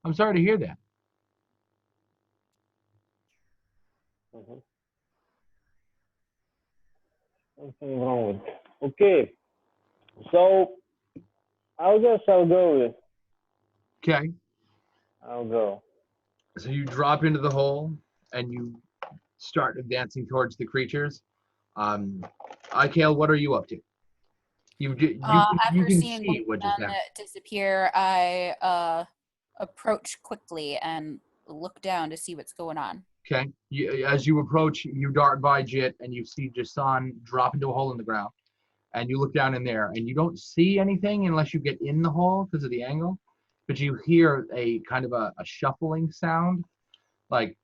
I'm sorry to hear that. Mm-hmm. Something wrong with. Okay, so I guess I'll go with. Okay. I'll go. So you drop into the hole and you start advancing towards the creatures. Ikale, what are you up to? You After can seeing see one what just happened. disappear, I approach quickly and look down to see what's going on. Okay. As you approach, you dart by Jit and you see Jason drop into a hole in the ground. And you look down in there and you don't see anything unless you get in the hole because of the angle. But you hear a kind of a shuffling sound, like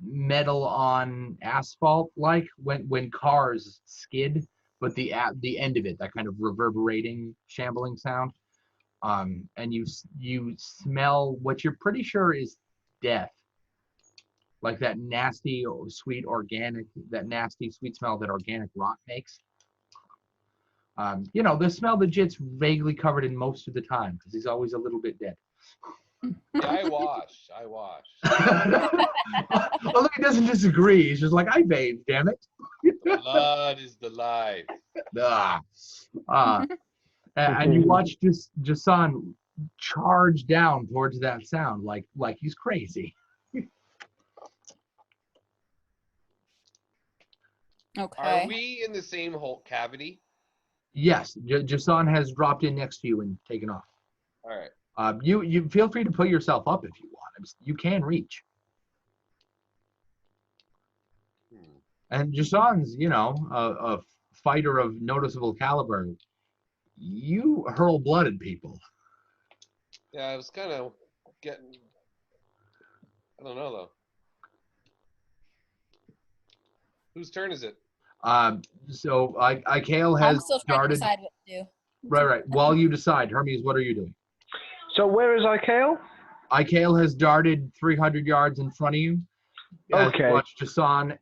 metal on asphalt, like when cars skid, but the end of it, that kind of reverberating, shambling sound. And you smell what you're pretty sure is death, like that nasty, sweet organic, that nasty sweet smell that organic rot makes. The smell that Jit's vaguely covered in most of the time because he's always a little bit dead. Yeah, I wash. Although he doesn't disagree, he's just like, I bathe, damn it. Blood is the life. And you watch Jason charge down towards that sound like he's crazy. Okay. Are we in the same hole cavity? Yes, Jason has dropped in next to you and taken off. All right. You feel free to put yourself up if you want. You can reach. And Jason's, a fighter of noticeable caliber. You hurl blood at people. Yeah, I was kind of getting. I don't know though. Whose turn is it? So Ikale has I'm still trying started. to decide what to do. Right. While you decide, Hermes, what are you doing? So where is Ikale? Ikale has darted 300 yards in front of you. Okay. Watch Jason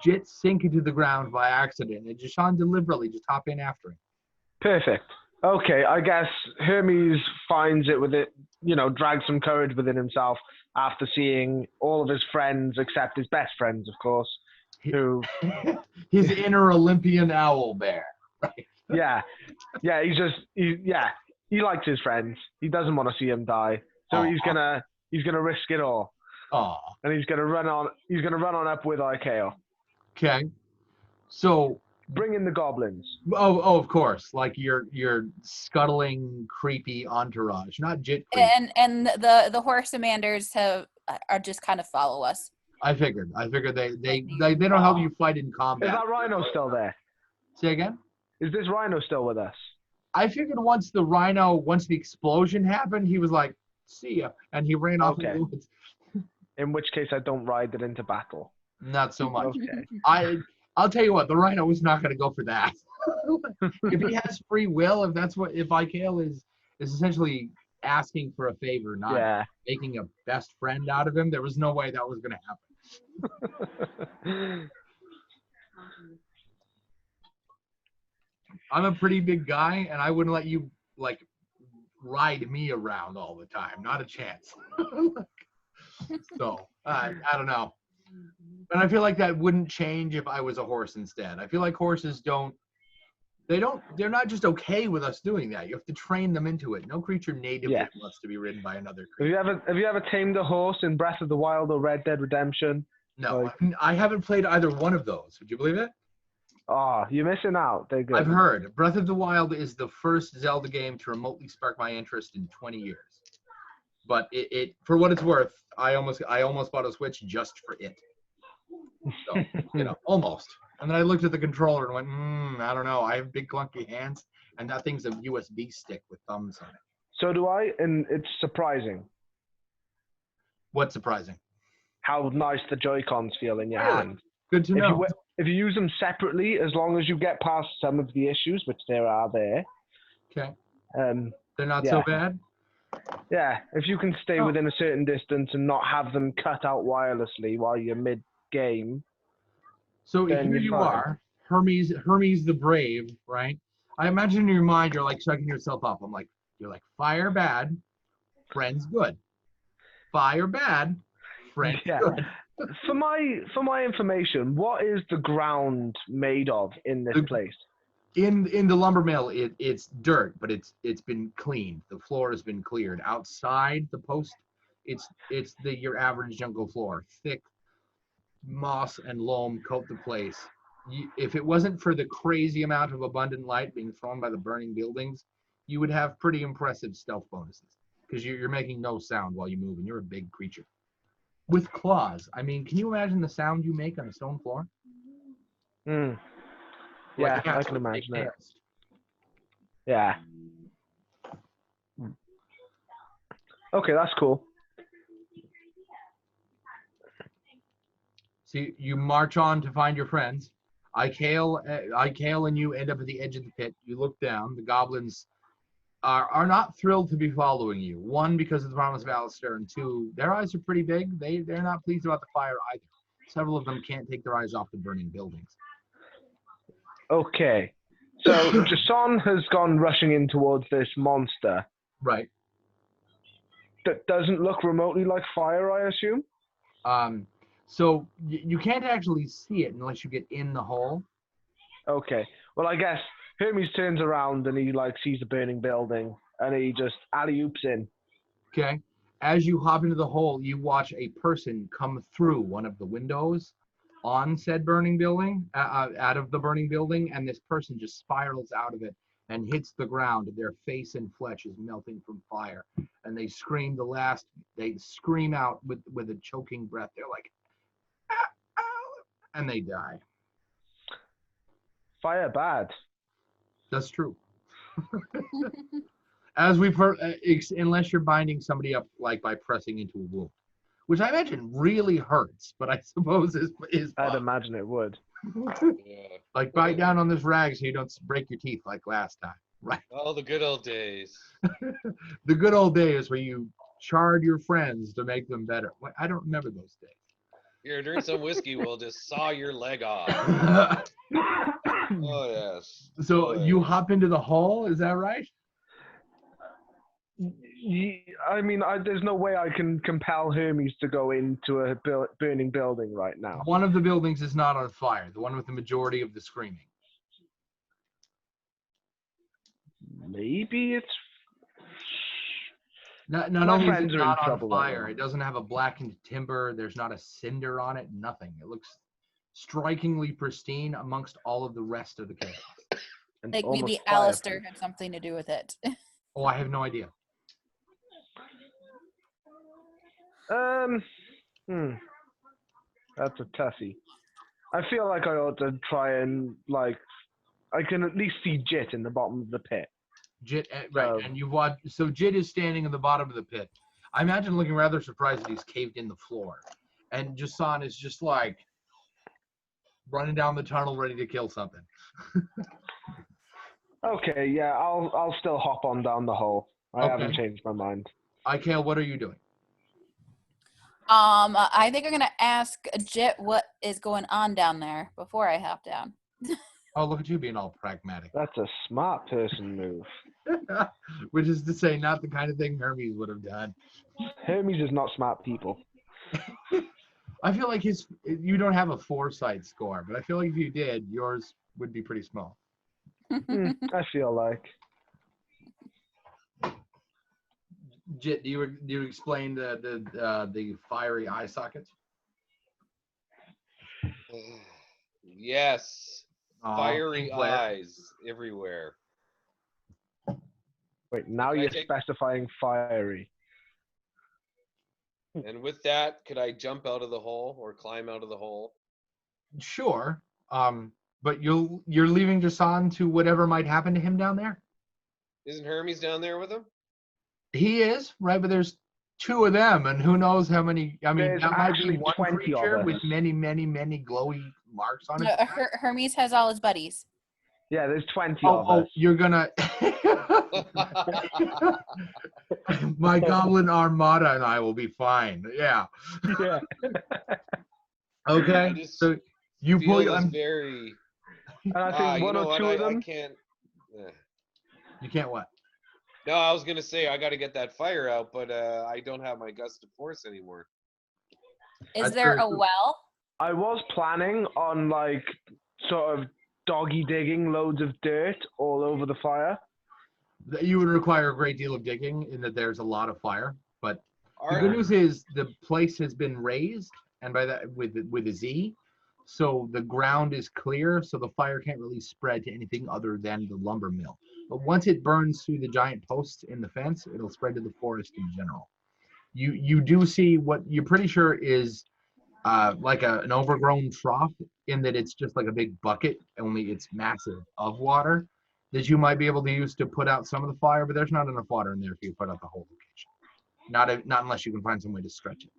Jit sink into the ground by accident, and Jason deliberately just hop in after him. Perfect. Okay, I guess Hermes finds it with it, drags some courage within himself after seeing all of his friends, except his best friends, of course, who... His inner Olympian owl bear. Right? Yeah, he likes his friends. He doesn't want to see him die, so he's gonna risk it all. And he's gonna run on up with Ikale. Okay. So bring in the goblins. Oh, of course. Like your scuttling, creepy entourage, not Jit creepy. And the horse commanders are just kind of follow us. I figured they don't help you fight in combat. Is that Rhino still there? Say again? Is this Rhino still with us? I figured once the explosion happened, he was like, see ya, and he ran off in the woods. In which case I don't ride it into battle. Not so much. Okay. I'll tell you what, the Rhino was not going to go for that. If he has free will, if Ikale is essentially asking for a favor, not making a best friend out of him, there was no way that was going to happen. I'm a pretty big guy, and I wouldn't let you ride me around all the time. Not a chance. So I don't know. And I feel like that wouldn't change if I was a horse instead. I feel like horses they're not just okay with us doing that. You have to train them into it. No creature natively wants to be ridden by another creature. Have you ever tamed a horse in Breath of the Wild or Red Dead Redemption? No, I haven't played either one of those. Would you believe it? Oh, you're missing out. They're good. I've heard. Breath of the Wild is the first Zelda game to remotely spark my interest in 20 years. But it for what it's worth, I almost bought a Switch just for it. So, almost. And then I looked at the controller and went, I don't know. I have big clunky hands, and that thing's a USB stick with thumbs on it. So do I, and it's surprising. What's surprising? How nice the Joy-Cons feel in your hand. Good to know. If you use them separately, as long as you get past some of the issues, which there are there. Okay. They're not so bad? Yeah, if you can stay within a certain distance and not have them cut out wirelessly while you're mid-game. So here you are, Hermes the Brave, right? I imagine in your mind you're like checking yourself up. You're like, fire bad, friends good. Fire bad, friend Yeah. good. For my information, what is the ground made of in this The- place? In the lumber mill, it's dirt, but it's been cleaned. The floor has been cleared. Outside the post, it's your average jungle floor. Thick moss and loam coat the place. If it wasn't for the crazy amount of abundant light being thrown by the burning buildings, you would have pretty impressive stealth bonuses because you're making no sound while you move, and you're a big creature with claws. I mean, can you imagine the sound you make on a stone floor? Hmm. Like Yeah, an I can absolute imagine big it. nest. Yeah. Okay, that's cool. So you march on to find your friends. Ikale and you end up at the edge of the pit. You look down. The goblins are not thrilled to be following you. One, because of the promise of Alistair, and two, their eyes are pretty big. They're not pleased about the fire either. Several of them can't take their eyes off the burning buildings. Okay. So Jason has gone rushing in towards this monster Right. that doesn't look remotely like fire, I assume? So you can't actually see it unless you get in the hole. Okay. Well, I guess Hermes turns around and he sees the burning building and he just alley-oops in. Okay. As you hop into the hole, you watch a person come through one of the windows on said burning building, out of the burning building, and this person just spirals out of it and hits the ground. Their face and flesh is melting from fire, and they scream they scream out with a choking breath. They're like, "Ah, ow," and they die. Fire bad. That's true. Unless you're binding somebody up like by pressing into a wound, which I imagine really hurts, but I suppose is I'd fun. imagine it would. Yeah. Like bite down on this rag so you don't break your teeth like last time, right? Oh, the good old days. The good old days where you charred your friends to make them better. I don't remember those Here, drink some whiskey. We'll just saw your leg off. days. Oh yes. So Oh, you yes. hop into the hole, is that right? I mean, there's no way I can compel Hermes to go into a burning building right now. One of the buildings is not on fire, the one with the majority of the screaming. Maybe it's... Not My only is friends it are in not on trouble right fire, now. it doesn't have a blackened timber, there's not a cinder on it, nothing. It looks strikingly pristine amongst all of the rest of the chaos. And Like almost maybe Alistair fireproof. had something to do with it. Oh, I have no idea. That's a toughie. I feel like I ought to try and, I can at least see Jit in the bottom of the pit. Jit, right, and you watch. So Jit is standing in the bottom of the pit. I imagine looking rather surprised that he's caved in the floor, and Jason is just like running down the tunnel, ready to kill something. Okay, yeah, I'll still hop on down the hole. I Okay. haven't changed my mind. Ikale, what are you doing? I think I'm gonna ask Jit what is going on down there before I hop down. Oh, look at you being all pragmatic. That's a smart person move. Which is to say, not the kind of thing Hermes would have done. Hermes is not smart people. I feel like you don't have a foresight score, but I feel like if you did, yours would be pretty small. I feel like. Jit, do you explain the fiery eye sockets? Yes. Aw, Fiery team player. eyes everywhere. Wait, now Can I you're take- specifying fiery. And with that, could I jump out of the hole or climb out of the hole? Sure. But you're leaving Jason to whatever might happen to him down there? Isn't Hermes down there with him? He is, right? But there's two of them, and who knows how many. I mean, There's that might actually be one 20 of creature us. with many, many, many glowy marks on it. Hermes has all his buddies. Yeah, there's 20 of us. You're gonna. My goblin armada and I will be fine. Yeah. Yeah. Okay. I just So you pull Feel your. is very. And I think You one know or what? two of I them. can't. You can't what? No, I was gonna say I got to get that fire out, but I don't have my gust of force anymore. Is there a well? I was planning on like sort of doggy digging loads of dirt all over the fire. You would require a great deal of digging in that there's a lot of fire. But the Are good news is the place has been raised, and by that with a Z, so the ground is clear, so the fire can't really spread to anything other than the lumber mill. But once it burns through the giant posts in the fence, it'll spread to the forest in general. You do see what you're pretty sure is like an overgrown trough, in that it's just like a big bucket, only it's massive, of water that you might be able to use to put out some of the fire, but there's not enough water in there for you to put out the whole location. Not unless you can find some way to stretch it.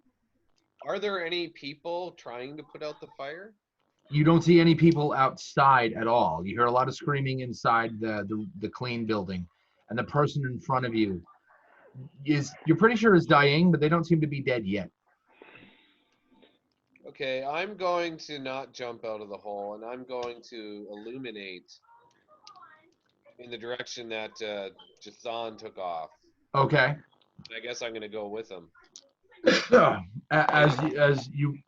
Are there any people trying to put out the fire? You don't see any people outside at all. You hear a lot of screaming inside the clean building, and the person in front of you you're pretty sure is dying, but they don't seem to be dead yet. Okay, I'm going to not jump out of the hole, and I'm going to illuminate in the direction that Jason took off. Okay. I guess I'm going to go with him. As you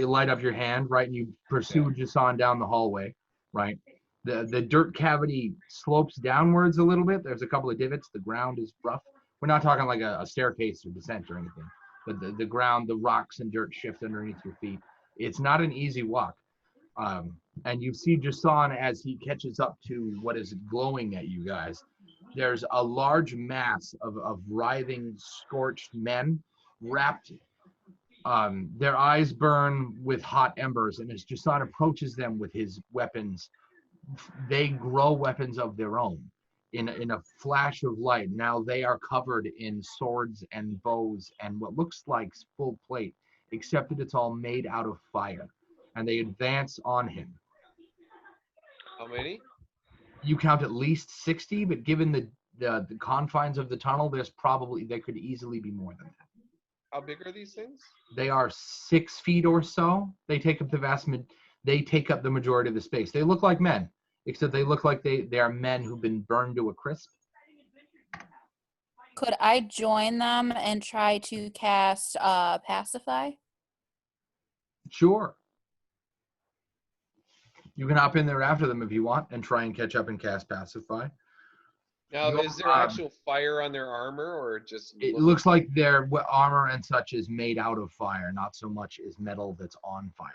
light up your hand, right, and you pursue Jason down the hallway, right? The dirt cavity slopes downwards a little bit. There's a couple of divots. The ground is rough. We're not talking like a staircase or descent or anything, but the ground, the rocks and dirt shift underneath your feet. It's not an easy walk. And you see Jason as he catches up to what is glowing at you guys. There's a large mass of writhing, scorched men wrapped. Their eyes burn with hot embers, and as Jason approaches them with his weapons, they grow weapons of their own. In a flash of light, now they are covered in swords and bows and what looks like full plate, except that it's all made out of fire. And they advance on him. How many? You count at least 60, but given the confines of the tunnel, there could easily be more than that. How big are these things? They are 6 feet or so. They take up the majority of the space. They look like men, except they look like they are men who've been burned to a crisp. Could I join them and try to cast Pacify? Sure. You can hop in there after them if you want and try and catch up and cast Pacify. Now, is there actual fire on their armor, or just? It looks like their armor and such is made out of fire, not so much is metal that's on fire.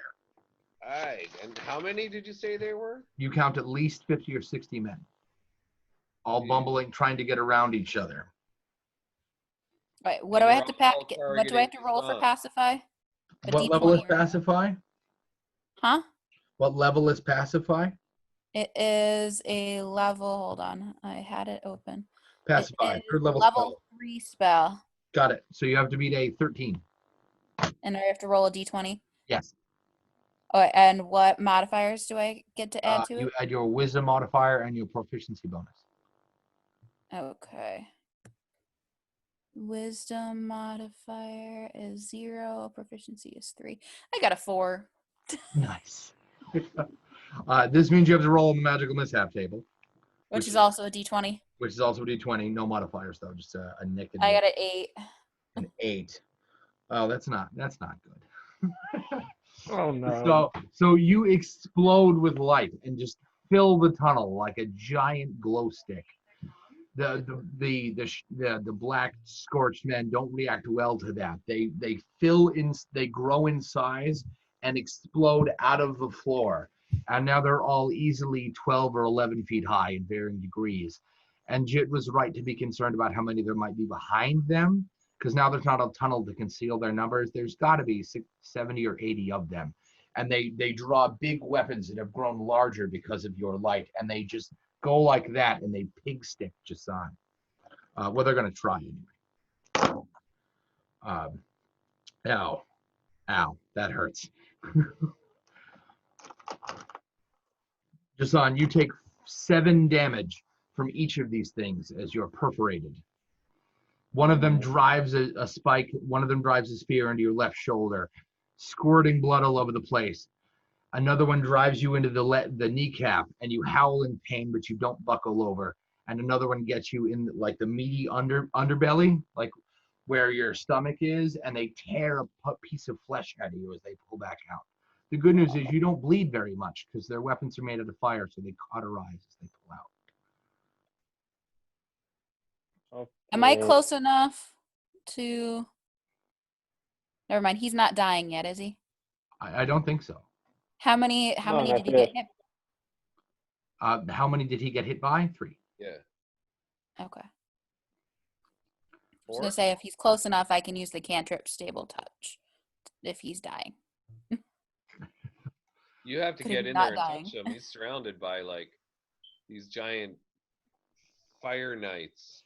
All right. And how many did you say there were? You count at least 50 or 60 men, all bumbling, trying to get around each other. Right. What do I have to What do I have to roll for Pacify? What level is Pacify? Huh? What level is Pacify? It is a level. Hold on, I had it open. Pacify, third level. Level 3 spell. Got it. So you have to beat a 13. And I have to roll a d20. Yes. Oh, and what modifiers do I get to add to it? You add your wisdom modifier and your proficiency bonus. Okay. Wisdom modifier is 0. Proficiency is 3. I got a 4. Nice. This means you have to roll on the magical mishap table, Which is also a d20. Which is also a d20. No modifiers though, just a nick. I got an 8. An 8. Oh, that's not good. Oh no. So you explode with light and just fill the tunnel like a giant glow stick. The black scorched men don't react well to that. They grow in size and explode out of the floor. And now they're all easily 12 or 11 feet high in varying degrees. And Jit was right to be concerned about how many there might be behind them, because now there's not a tunnel to conceal their numbers. There's got to be 70 or 80 of them. And they draw big weapons that have grown larger because of your light. And they just go like that, and they pig stick Jason. Well, they're going to try anyway. Ow, that hurts. Jason, you take 7 damage from each of these things as you're perforated. One of them drives a spike, one of them drives a spear into your left shoulder, squirting blood all over the place. Another one drives you into the kneecap, and you howl in pain, but you don't buckle over. and another one gets you in like the meaty underbelly, like where your stomach is, and they tear a piece of flesh out of you as they pull back out. The good news is you don't bleed very much because their weapons are made out of fire, so they cauterize as they pull out. Am I Okay. close enough to? Never mind. He's not dying yet, is he? I don't think so. How many No, did not he yet. get hit? How many did he get hit by? 3. Yeah. Okay. I was 4? gonna say if he's close enough, I can use the cantrip stable touch if he's dying. You have to But if get he's in not there and dying. touch him. He's surrounded by like these giant fire knights.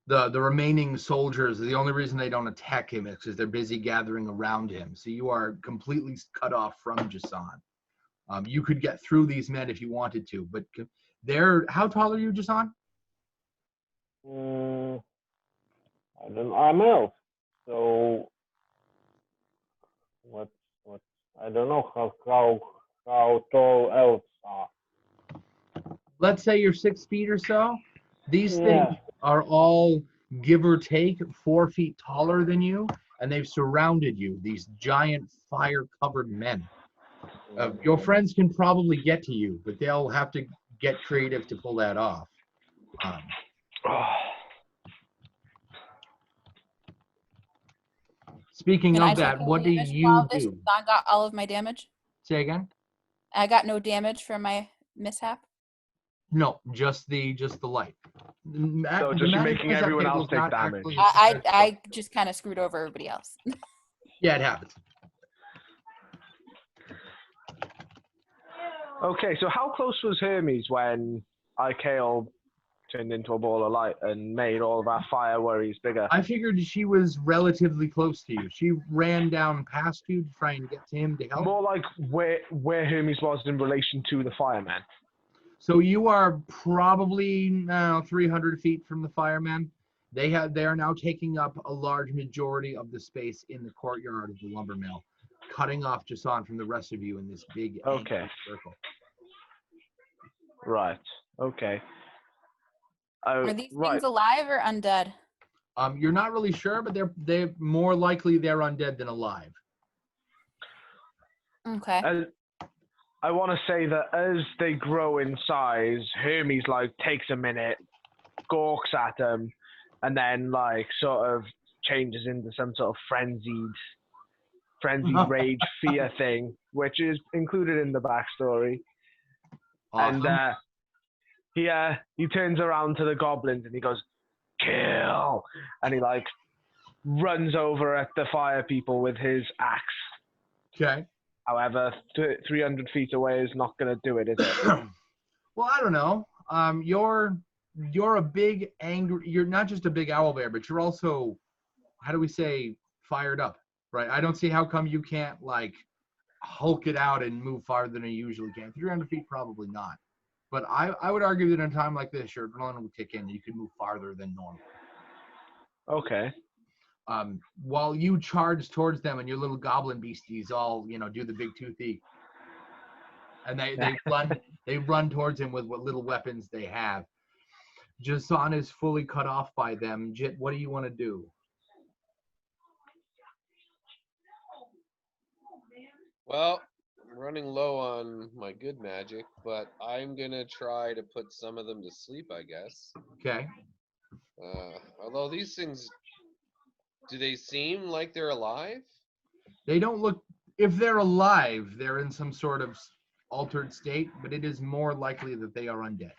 The remaining soldiers, the only reason they don't attack him is because they're busy gathering around him. So you are completely cut off from Jason. You could get through these men if you wanted to, but how tall are you, Jason? I don't know. I'm elf. So what I don't know how tall elves are. Let's say you're 6 feet or so. These Yeah. things are all, give or take, 4 feet taller than you, and they've surrounded you, these giant fire-covered men. Your friends can probably get to you, but they'll have to get creative to pull that off. Speaking Can I of take that, no what do damage you while this do? I got all of my damage? Say again? I got no damage from my mishap. No, just the light. So The just magic making mishap everyone table else is take not damage. actually- I just kind of screwed over everybody else. Yeah, it happens. Okay, so how close was Hermes when Ikael turned into a ball of light and made all of our fire worries bigger? I figured she was relatively close to you. She ran down past you to try and get to him to help. More like where Hermes was in relation to the fireman. So you are probably 300 feet from the firemen. They are now taking up a large majority of the space in the courtyard of the lumber mill, cutting off Jason from the rest of you in this big Okay. angry circle. Right. Okay. Are these right. things alive or undead? You're not really sure, but they're more likely they're undead than alive. Okay. I want to say that as they grow in size, Hermes like takes a minute, gawks at them, and then like sort of changes into some sort of frenzied rage fear thing, which is included in the backstory. Awesome. And he turns around to the goblins and he goes, "Kill!" And he like runs over at the fire people with his axe. Okay. However, 300 feet away is not going to do it, is it? Well, I don't know. You're a big angry. You're not just a big owl bear, but you're also, how do we say, fired up, right? I don't see how come you can't like hulk it out and move farther than you usually can. 300 feet, probably not. But I would argue that in a time like this, your adrenaline would kick in and you could move farther than normal. Okay. While you charge towards them and your little goblin beasties all, do the big toothy. And they run towards him with what little weapons they have. Jason is fully cut off by them. Jit, what do you want to do? Well, I'm running low on my good magic, but I'm gonna try to put some of them to sleep, I guess. Okay. Although these things, do they seem like they're alive? They don't look, if they're alive, they're in some sort of altered state, but it is more likely that they are undead.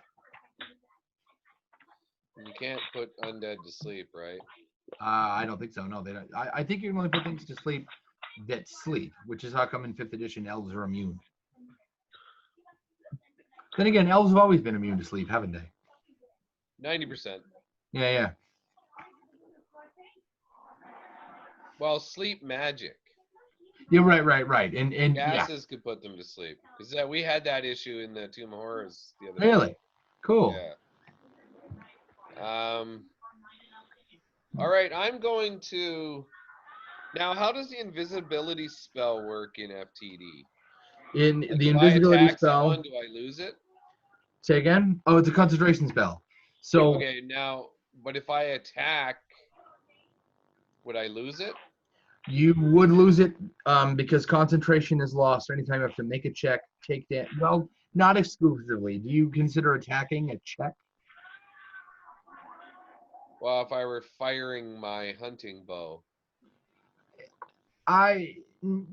You can't put undead to sleep, right? I don't think so. No, they don't. I think you can only put things to sleep that sleep, which is how come in 5th edition elves are immune. Then again, elves have always been immune to sleep, haven't they? 90%. Yeah. Well, sleep magic. Yeah, right. And yeah. Gases could put them to sleep. Because we had that issue in the Tomb of Horrors the other Really? day. Cool. Yeah. All right, I'm going to... Now, how does the invisibility spell work in FTD? In Like, the if I invisibility attack spell, someone, do I lose it? Say again? Oh, it's a concentration spell. So Okay, now, but if I attack, would I lose it? you would lose it because concentration is lost anytime you have to make a check, take that. Well, not exclusively. Do you consider attacking a check? Well, if I were firing my hunting bow.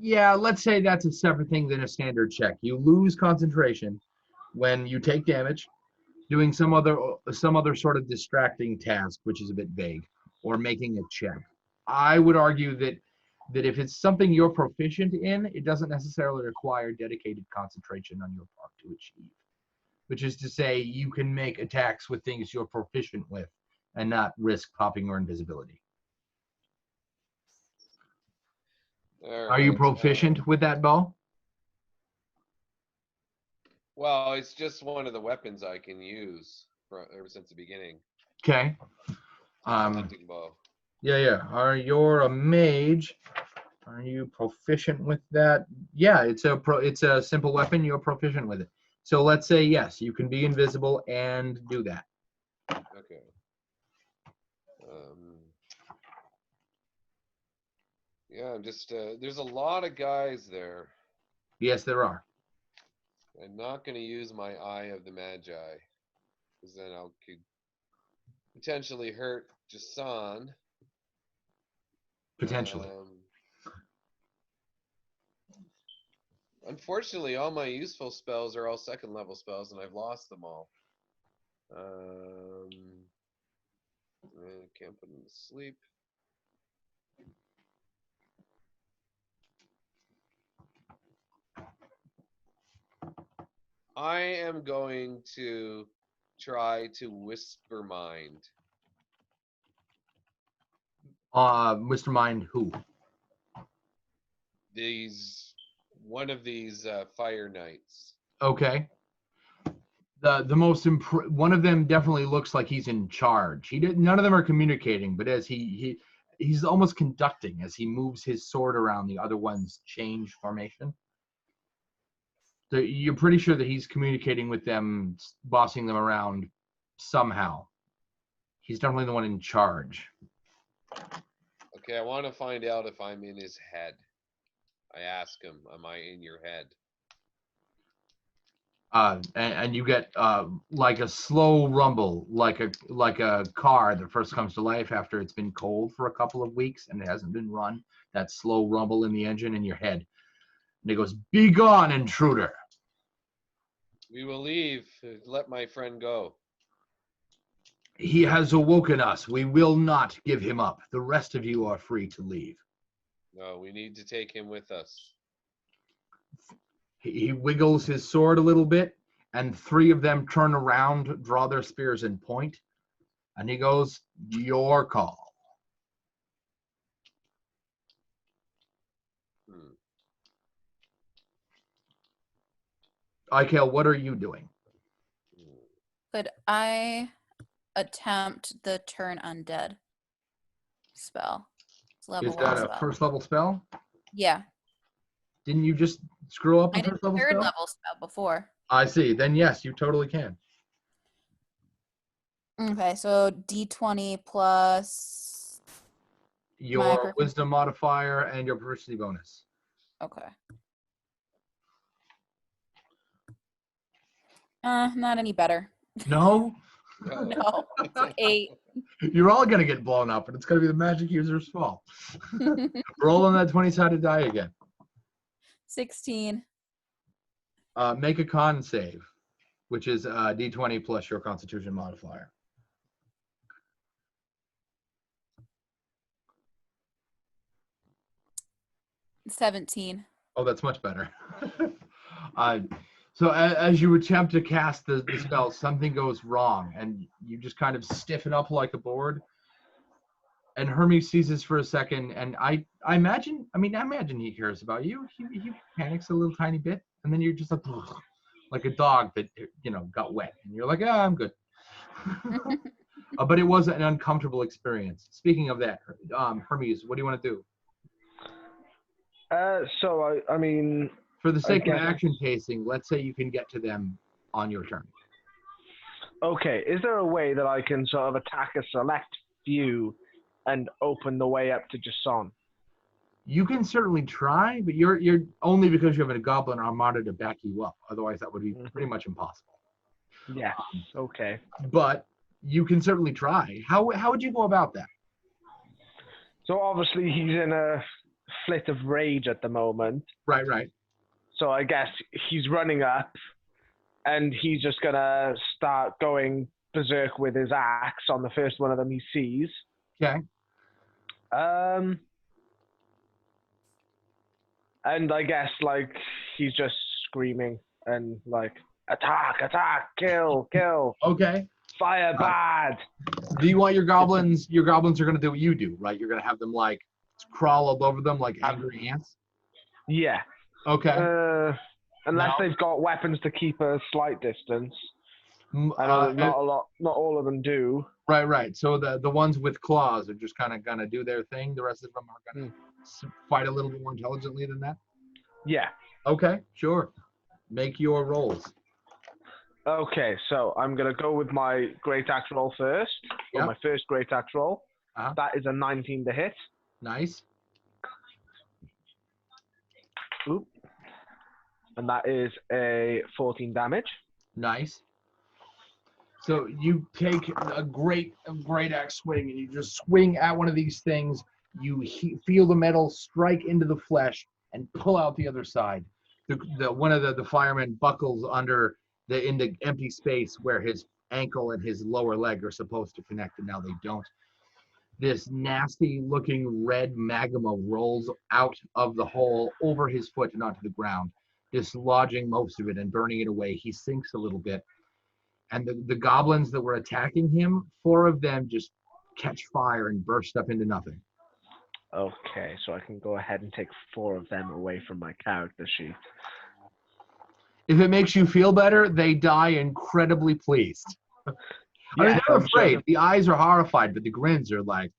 Yeah, let's say that's a separate thing than a standard check. You lose concentration when you take damage, doing some other sort of distracting task, which is a bit vague, or making a check. I would argue that if it's something you're proficient in, it doesn't necessarily require dedicated concentration on your part to achieve. Which is to say, you can make attacks with things you're proficient with and not risk popping your invisibility. All Are you right. proficient with that bow? Well, it's just one of the weapons I can use ever since the beginning. Okay. The hunting bow. Yeah. You're a mage? Are you proficient with that? Yeah, it's a simple weapon. You're proficient with it. So let's say yes, you can be invisible and do that. Okay. Yeah, I'm just there's a lot of guys there. Yes, there are. I'm not going to use my Eye of the Magi, because then I could potentially hurt Jason. Potentially. Unfortunately, all my useful spells are all second level spells, and I've lost them all. I can't put them to sleep. I am going to try to whisper mind. Mr. Mind who? One of these fire knights. Okay. The most one of them definitely looks like he's in charge. None of them are communicating, but as he's almost conducting as he moves his sword around, the other ones change formation. So you're pretty sure that he's communicating with them, bossing them around somehow. He's definitely the one in charge. Okay, I want to find out if I'm in his head. I ask him, am I in your head? And you get like a slow rumble, like a car that first comes to life after it's been cold for a couple of weeks and it hasn't been run. That slow rumble in the engine in your head, and it goes, "Be gone, intruder." We will leave. Let my friend go. He has awoken us. We will not give him up. The rest of you are free to leave. No, we need to take him with us. He wiggles his sword a little bit, and three of them turn around, draw their spears, and point. And he goes, "Your call." Ikael, what are you doing? Could I attempt the turn undead spell? It's level Is that 1 a spell. first level spell? Yeah. Didn't you just screw up I a did first level third spell? level spell before. I see. Then yes, you totally can. Okay, so D20 plus Your wisdom modifier and your proficiency bonus. Okay. Not any better. No? No. 8. You're all going to get blown up, and it's going to be the magic user's fault. Roll on that 20-sided die again. 16. Make a con save, which is D20 plus your constitution modifier. $17. Oh, that's much better. So as you attempt to cast the spell, something goes wrong, and you just kind of stiffen up like a board. And Hermes seizes for a second, and I imagine he hears about you. He panics a little tiny bit, and then you're just like a dog that got wet, and you're like, I'm good. But it was an uncomfortable experience. Speaking of that, Hermes, what do you want to do? So I mean, for the sake of action pacing, let's say you can get to them on your turn. Okay, is there a way that I can sort of attack a select few and open the way up to Jason? You can certainly try, but you're only because you have a goblin armada to back you up. Otherwise, that would be pretty much impossible. Yes. Okay. But you can certainly try. How would you go about that? So obviously he's in a flit of rage at the moment. Right. So I guess he's running up, and he's just gonna start going berserk with his axe on the first one of them he sees. Okay. And I guess like he's just screaming and like attack, kill, Okay. fire bad. Do you want your goblins? Your goblins are going to do what you do, right? You're going to have them like crawl all over them like angry ants. Yeah. Okay. Unless No. they've got weapons to keep a slight distance. I know that not all of them do. Right. So the ones with claws are just kind of going to do their thing. The rest of them are going to fight a little bit more intelligently than that. Yeah. Okay, sure. Make your rolls. Okay, so I'm going to go with my great axe roll first. Yep. My first great axe roll. Uh-huh. That is a 19 to hit. Nice. Oop. And that is a 14 damage. Nice. So you take a great axe swing and you just swing at one of these things. You feel the metal strike into the flesh and pull out the other side. One of the firemen buckles under in the empty space where his ankle and his lower leg are supposed to connect, and now they don't. This nasty looking red magma rolls out of the hole over his foot and onto the ground, dislodging most of it and burning it away. He sinks a little bit. And the goblins that were attacking him, 4 of them just catch fire and burst up into nothing. Okay, so I can go ahead and take 4 of them away from my character sheet. If it makes you feel better, they die incredibly pleased. I mean, they're afraid. The eyes are horrified, but the grins are like,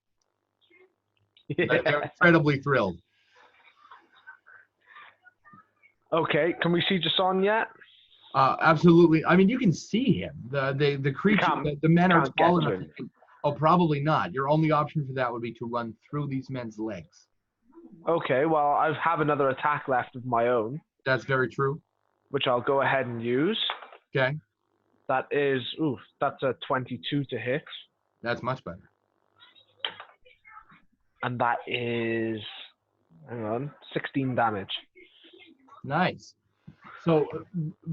they're incredibly thrilled. Okay, can we see Jason yet? Absolutely. I mean, you can see him. The creature, the men are tall enough. Oh, probably not. Your only option for that would be to run through these men's legs. Okay, well, I have another attack left of my own. That's very true. Which I'll go ahead and use. Okay. That is, that's a 22 to hit. That's much better. And that is, 16 damage. Nice. So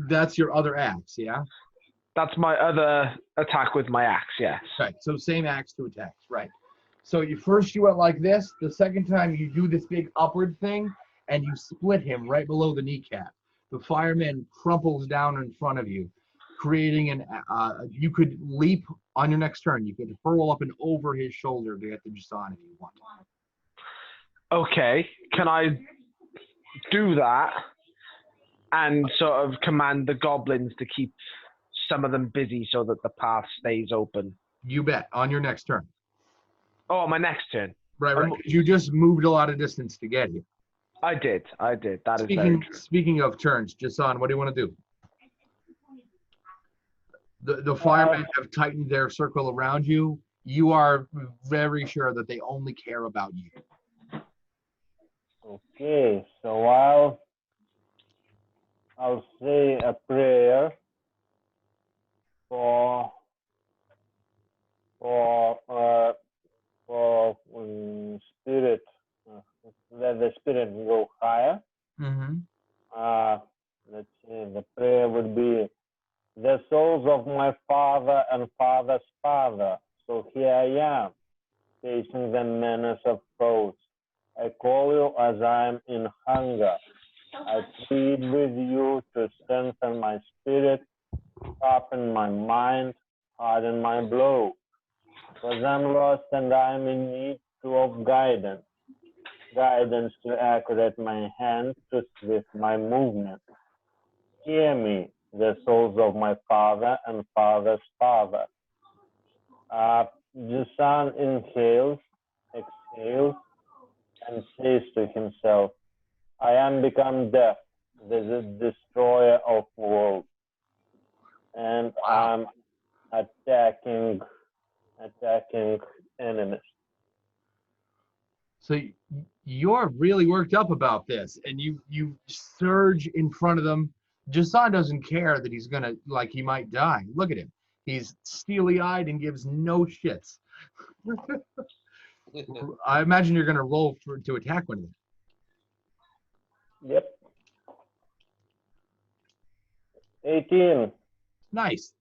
that's your other axe, yeah? That's my other attack with my axe, yes. Right, so same axe to attacks, right. So you went like this. The second time you do this big upward thing, and you split him right below the kneecap. The fireman crumples down in front of you, creating you could leap on your next turn. You could hurl up and over his shoulder to get the Jason if you want. Okay, can I do that and sort of command the goblins to keep some of them busy so that the path stays open? You bet, on your next turn. Oh, my next turn. Right. You just moved a lot of distance to get here. I did. That is very true. Speaking of turns, Jason, what do you want to do? The firemen have tightened their circle around you. You are very sure that they only care about you. Okay, so I'll say a prayer for spirit. Let the spirit go higher. Mm-hmm. Let's see, the prayer would be the souls of my father and father's father. So here I am, facing the menace of foes. I call you as I am in hunger. I plead with you to strengthen my spirit, sharpen my mind, harden my blow. Because I'm lost and I'm in need of guidance. Guidance to accurate my hand, to swift my movement. Hear me, the souls of my father and father's father. Jason inhales, exhales, and says to himself, I am become death, the destroyer of worlds. And attacking enemies. So you're really worked up about this, and you surge in front of them. Jason doesn't care that he's gonna, like, he might die. Look at him. He's steely-eyed and gives no shits. I imagine you're gonna roll to attack one of them. Yep. 18. Nice.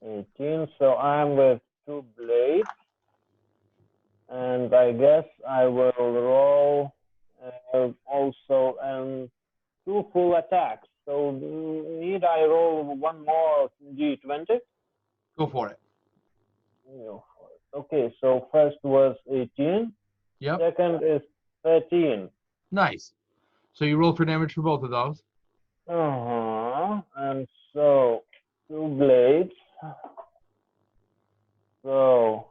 18. So I'm with 2 blades. And I guess I will roll also 2 full attacks. So need I roll one more d20? Go for it. Okay, so first was 18. Yep. Second is 13. Nice. So you roll for damage for both of those. And so 2 blades. So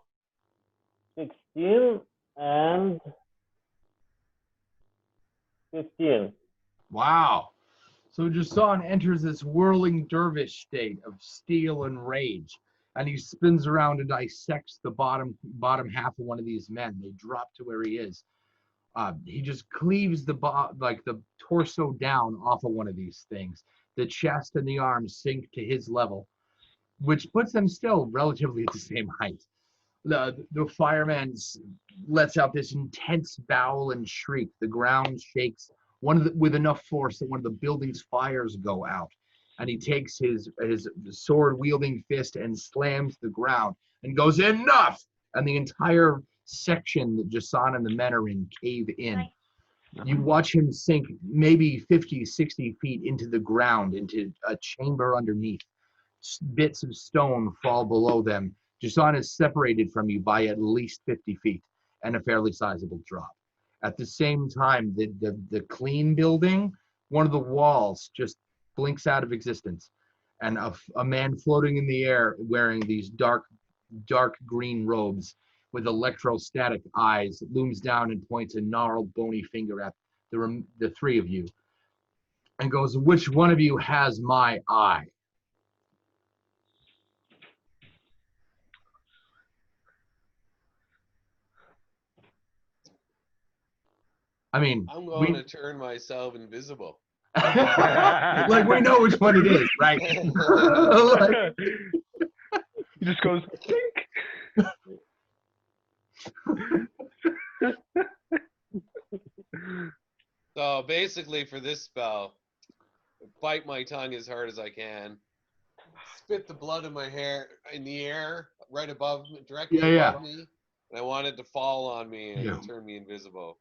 16 and 15. Wow. So Jason enters this whirling dervish state of steel and rage, and he spins around and dissects the bottom half of one of these men. They drop to where he is. He just cleaves the torso down off of one of these things. The chest and the arms sink to his level, which puts them still relatively at the same height. The fireman lets out this intense bawl and shriek. The ground shakes with enough force that one of the building's fires go out. And he takes his sword-wielding fist and slams the ground and goes, "Enough!" And the entire section that Jason and the men are in cave in. You watch him sink maybe 50, 60 feet into the ground, into a chamber underneath. Bits of stone fall below them. Jason is separated from you by at least 50 feet and a fairly sizable drop. At the same time, the clean building, one of the walls just blinks out of existence. And a man floating in the air wearing these dark green robes with electrostatic eyes looms down and points a gnarled, bony finger at the three of you and goes, "Which one of you has my eye?" I mean, I'm going to turn myself invisible. like, we know which one it is, right? Like, he just goes, think. So basically, for this spell, bite my tongue as hard as I can, spit the blood in my hair in the air right above, directly above me, and I want it to fall on me and turn me invisible.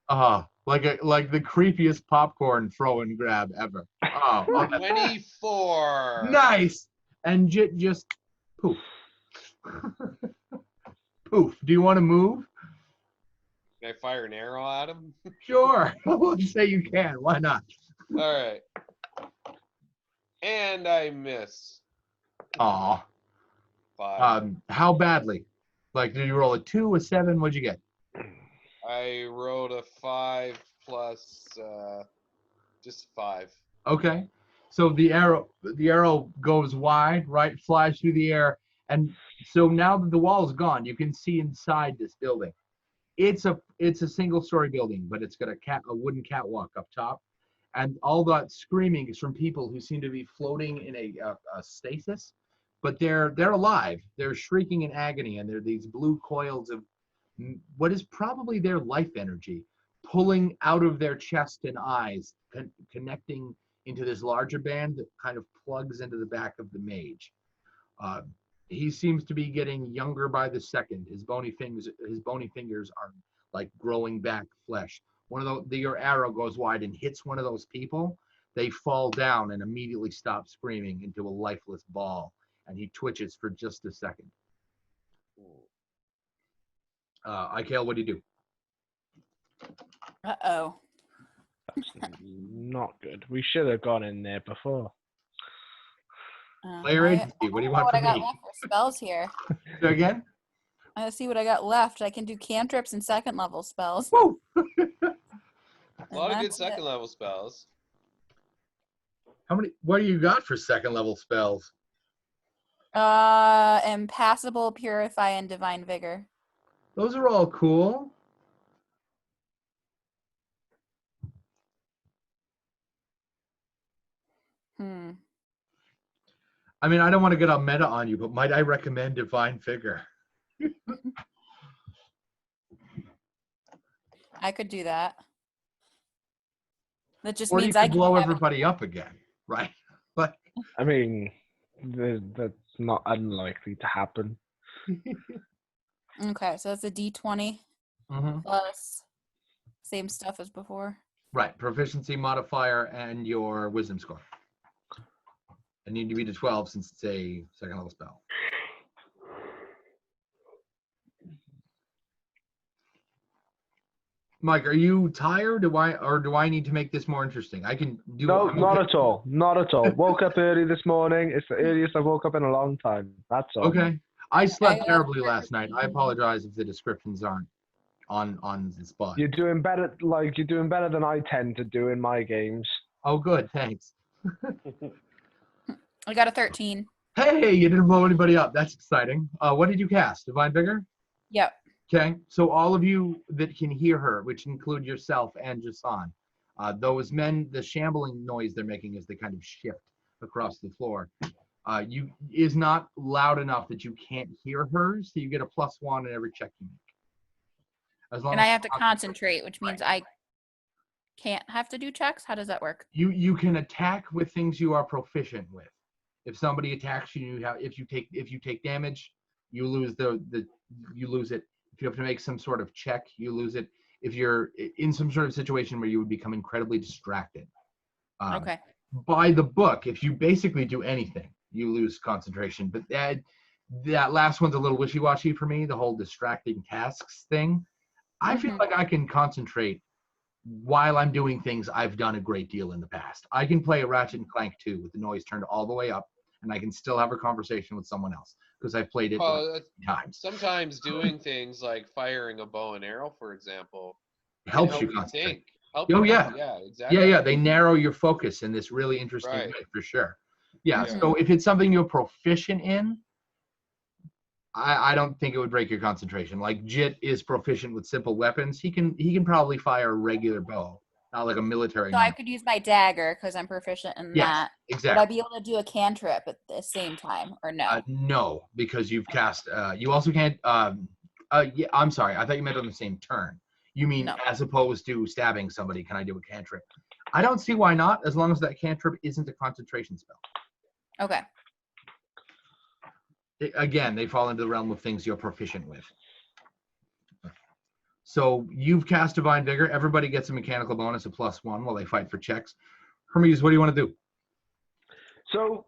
Like the creepiest popcorn throw and grab ever. 24. Nice. And just poof. Poof. Do you want to move? Can I fire an arrow at him? Sure. We'll just say you can. Why not? All right. And I miss. Aw. 5. How badly? Like, did you roll a 2, a 7? What'd you get? I rolled a 5 plus just 5. Okay. So the arrow goes wide, right? Flies through the air. And so now that the wall is gone, you can see inside this building. It's a single-story building, but it's got a wooden catwalk up top. And all that screaming is from people who seem to be floating in a stasis, but they're alive. They're shrieking in agony, and they're these blue coils of what is probably their life energy pulling out of their chest and eyes, connecting into this larger band that kind of plugs into the back of the mage. He seems to be getting younger by the second. His bony fingers are like growing back flesh. Your arrow goes wide and hits one of those people. They fall down and immediately stop screaming into a lifeless ball. And he twitches for just a second. Ikael, what do you do? Uh-oh. That's not good. We should have gone in there before. Player agency, what do you want from me? I got left for spells here. So again? I gotta see what I got left. I can do cantrips and second level spells. Woo! A lot of good second level spells. What do you got for second level spells? Impassable, Purify, and Divine Vigor. Those are all cool. I mean, I don't want to get a meta on you, but might I recommend Divine Vigor? I could do that. That just Or you means I could can blow have everybody up again, right? But I mean, that's not unlikely to happen. Okay, so that's a D20 plus same stuff as before. Right, proficiency modifier and your wisdom score. I need to be to 12 since it's a second level spell. Mike, are you tired? Do I need to make this more interesting? I can do. No, I'm not okay. at all. Not at all. Woke up early this morning. It's the earliest I've woke up in a long time. That's all. Okay. I slept got terribly last night. I 13. apologize if the descriptions aren't on the spot. You're doing better. Like you're doing better than I tend to do in my games. Oh, good. Thanks. I got a 13. Hey, you didn't blow anybody up. That's exciting. What did you cast? Divine Vigor? Yep. Okay. So all of you that can hear her, which include yourself and Jason, those men, the shambling noise they're making as they kind of shift across the floor, is not loud enough that you can't hear her, so you get a +1 in every check you make. As long And as I have to concentrate, which means I can't have to do checks. How does that work? you can attack with things you are proficient with. If somebody attacks you, if you take damage, you lose you lose it. If you have to make some sort of check, you lose it. If you're in some sort of situation where you would become incredibly distracted. Okay. By the book, if you basically do anything, you lose concentration. But that last one's a little wishy-washy for me, the whole distracting tasks thing. I feel like I can concentrate while I'm doing things I've done a great deal in the past. I can play a Ratchet and Clank 2 with the noise turned all the way up, and I can still have a conversation with someone else because I've played it times. Sometimes doing things like firing a bow and arrow, for example, Helps help you you concentrate. think. Help Oh, you yeah. think. Yeah, exactly. Yeah, they narrow your focus in this really interesting Right. way, for sure. Yeah, Yeah. so if it's something you're proficient in, I don't think it would break your concentration. Like Jit is proficient with simple weapons. He can probably fire a regular bow, not like a military. So I could use my dagger because I'm proficient in Yes, that. exactly. Would I be able to do a cantrip at the same time or no? No, because you've cast. You also can't. Yeah, I'm sorry. I thought you meant on the same turn. You mean No. as opposed to stabbing somebody? Can I do a cantrip? I don't see why not, as long as that cantrip isn't a concentration spell. Okay. Again, they fall into the realm of things you're proficient with. So you've cast Divine Vigor. Everybody gets a mechanical bonus of +1 while they fight for checks. Hermes, what do you want to do? So,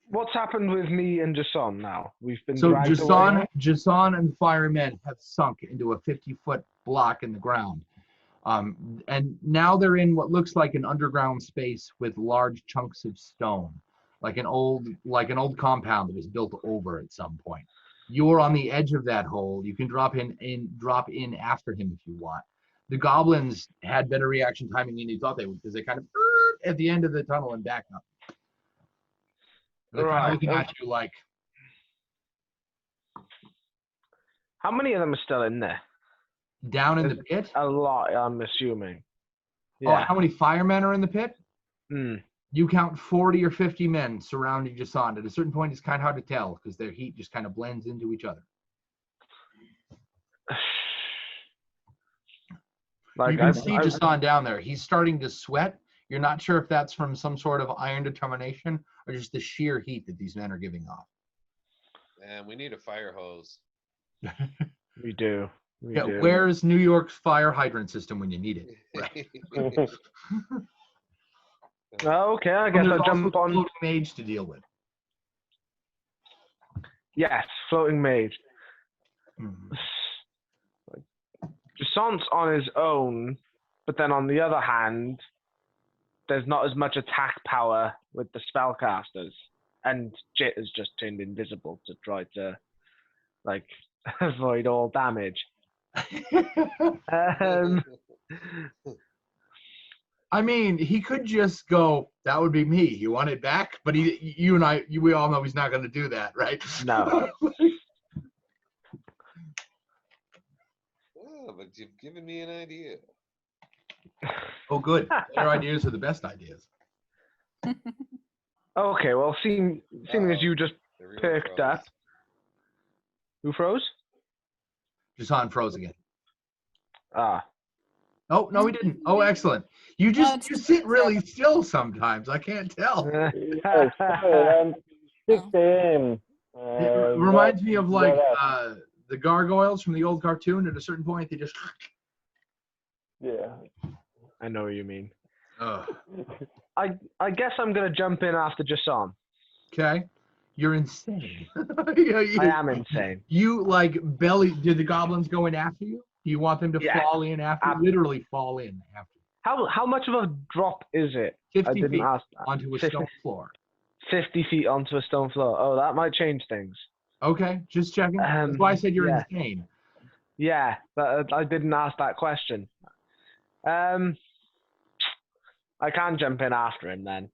what's happened with me and Jason now? We've been So dragged away. Jason and the firemen have sunk into a 50-foot block in the ground. And now they're in what looks like an underground space with large chunks of stone, like an old compound that was built over at some point. You're on the edge of that hole. You can drop in after him if you want. The goblins had better reaction timing than you thought they would, because they kind of at the end of the tunnel and back up. They're kind of looking at you like. How many of them are still in there? Down in the pit? A lot, I'm assuming. Yeah. Oh, how many firemen are in the pit? You count 40 or 50 men surrounding Jason. At a certain point, it's kind of hard to tell because their heat just kind of blends into each other. You can see Jason down there. He's starting to sweat. You're not sure if that's from some sort of iron determination or just the sheer heat that these men are giving off. Man, we need a fire hose. We do. Where's New York's fire hydrant system when you need it? Right. Okay, I guess I'll jump on. Floating mage to deal with. Yes, floating mage. Jason's on his own, but then on the other hand, there's not as much attack power with the spellcasters, and Jit has just turned invisible to try to, avoid all damage. I mean, he could just go, that would be me. You want it back? But you and I, we all know he's not going to do that, right? No. Oh, but you've given me an idea. Oh, good. Better ideas are the best ideas. Okay, well, seeing as you just Everyone perked froze. up. Who froze? Jason froze again. Ah. Oh, no, he didn't. Oh, excellent. You sit really still sometimes. I can't tell. Yes, around 6 a.m. It reminds me of like the gargoyles from the old cartoon. At a certain point, they just. Yeah. I know what you mean. Ugh. I guess I'm gonna jump in after Jason. Okay, you're insane. I am insane. You like belly? Did the goblins go in after you? Do you want them to Yeah. fall in after? Literally fall in after. How much of a drop is it? 50 I didn't feet ask that. onto a 50 stone floor. 50 feet onto a stone floor. Oh, that might change things. Okay, just checking. That's why I said you're yeah. insane. Yeah, I didn't ask that question. I can jump in after him then.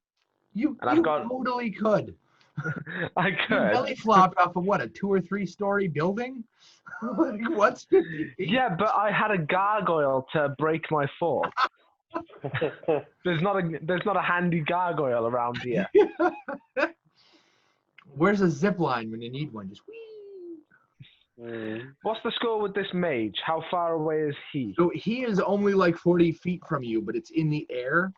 You And I've got- totally could. I You could. belly flopped off of what, a 2 or 3 story building? Like, what's 50 feet? Yeah, but I had a gargoyle to break my fall. There's not a handy gargoyle around here. Where's a zip line when you need one? Just whee. What's the score with this mage? How far away is he? So he is only like 40 feet from you, but it's in the air.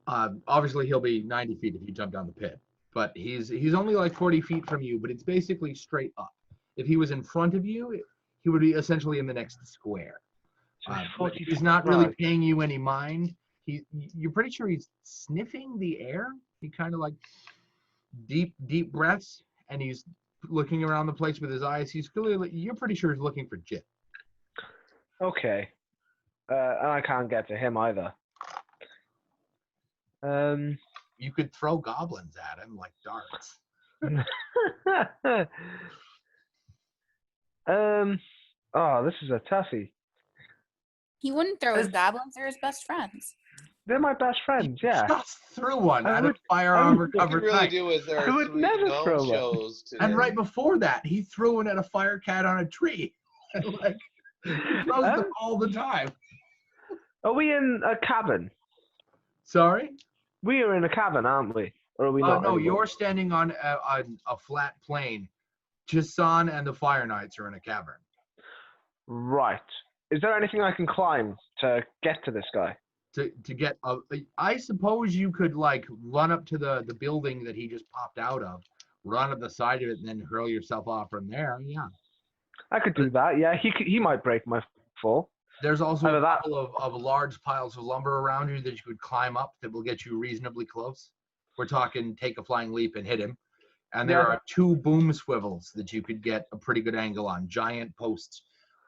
Obviously, he'll be 90 feet if you jump down the pit. But he's only like 40 feet from you, but it's basically straight up. If he was in front of you, he would be essentially in the next square. But he's not really paying you any mind. You're pretty sure he's sniffing the air. He kind of like deep breaths, and he's looking around the place with his eyes. He's clearly, you're pretty sure he's looking for Jit. Okay. And I can't get to him either. You could throw goblins at him like darts. Oh, this is a toughie. He wouldn't throw his goblins; they're his best friends. They're my best friends, yeah. Just threw one I at would- a firearm What you recovered could really knight. do is there I are would 3 never gnome throw one. shows today. And right before that, he threw one at a fire cat on a tree. Like, he throws them all the time. Are we in a cavern? Sorry? We are in a cavern, aren't we? Or are we not? No, anymore? you're standing on a flat plain. Jason and the Fire Knights are in a cavern. Right. Is there anything I can climb to get to this guy? To get I suppose you could like run up to the building that he just popped out of, run up the side of it, and then hurl yourself off from there. Yeah. I could do that. Yeah, he might break my fall. There's also Either a that- couple of large piles of lumber around you that you could climb up that will get you reasonably close. We're talking take a flying leap and hit him. And there are 2 boom swivels that you could get a pretty good angle on. Giant posts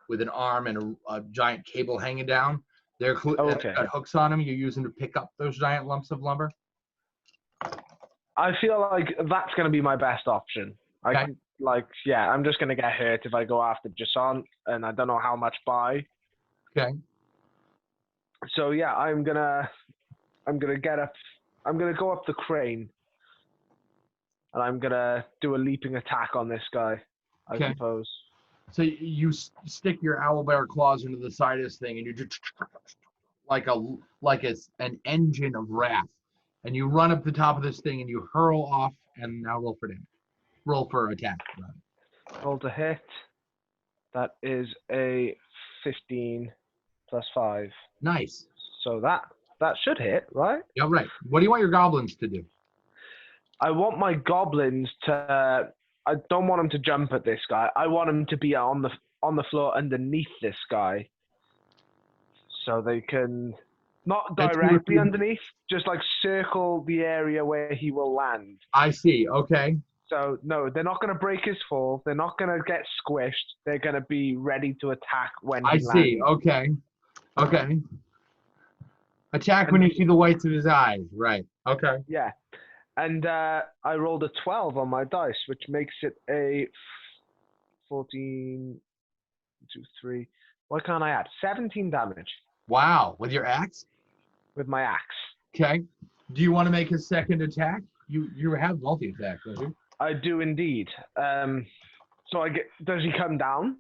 with an arm and a giant cable hanging down. They're they've got hooks on them. You're using to pick up those giant lumps of lumber. I feel like that's going to be my best option. Okay. I'm just going to get hurt if I go after Jason, and I don't know how much by. Okay. So yeah, I'm gonna get up. I'm gonna go up the crane, and I'm gonna do a leaping attack on this guy. I suppose. So you stick your owlbear claws into the side of this thing, and you just like an engine of wrath, and you run up the top of this thing, and you hurl off, and now roll for damage. Roll for attack. Roll to hit. That is a 15 plus 5. Nice. So that should hit, right? Yeah, right. What do you want your goblins to do? I want my goblins to. I don't want them to jump at this guy. I want them to be on the floor underneath this guy, so they can not directly underneath, just like circle the area where he will land. I see. Okay. So no, they're not going to break his fall. They're not going to get squished. They're going to be ready to attack when he lands. I see. Okay. Okay. Attack when you see the whites of his eyes. Right. Okay. Yeah. And I rolled a 12 on my dice, which makes it a 14, 2, 3. Why can't I add? 17 damage. Wow. With your axe? with my axe. Okay. Do you want to make a second attack? You have multi-attack, don't you? I do indeed. So does he come down?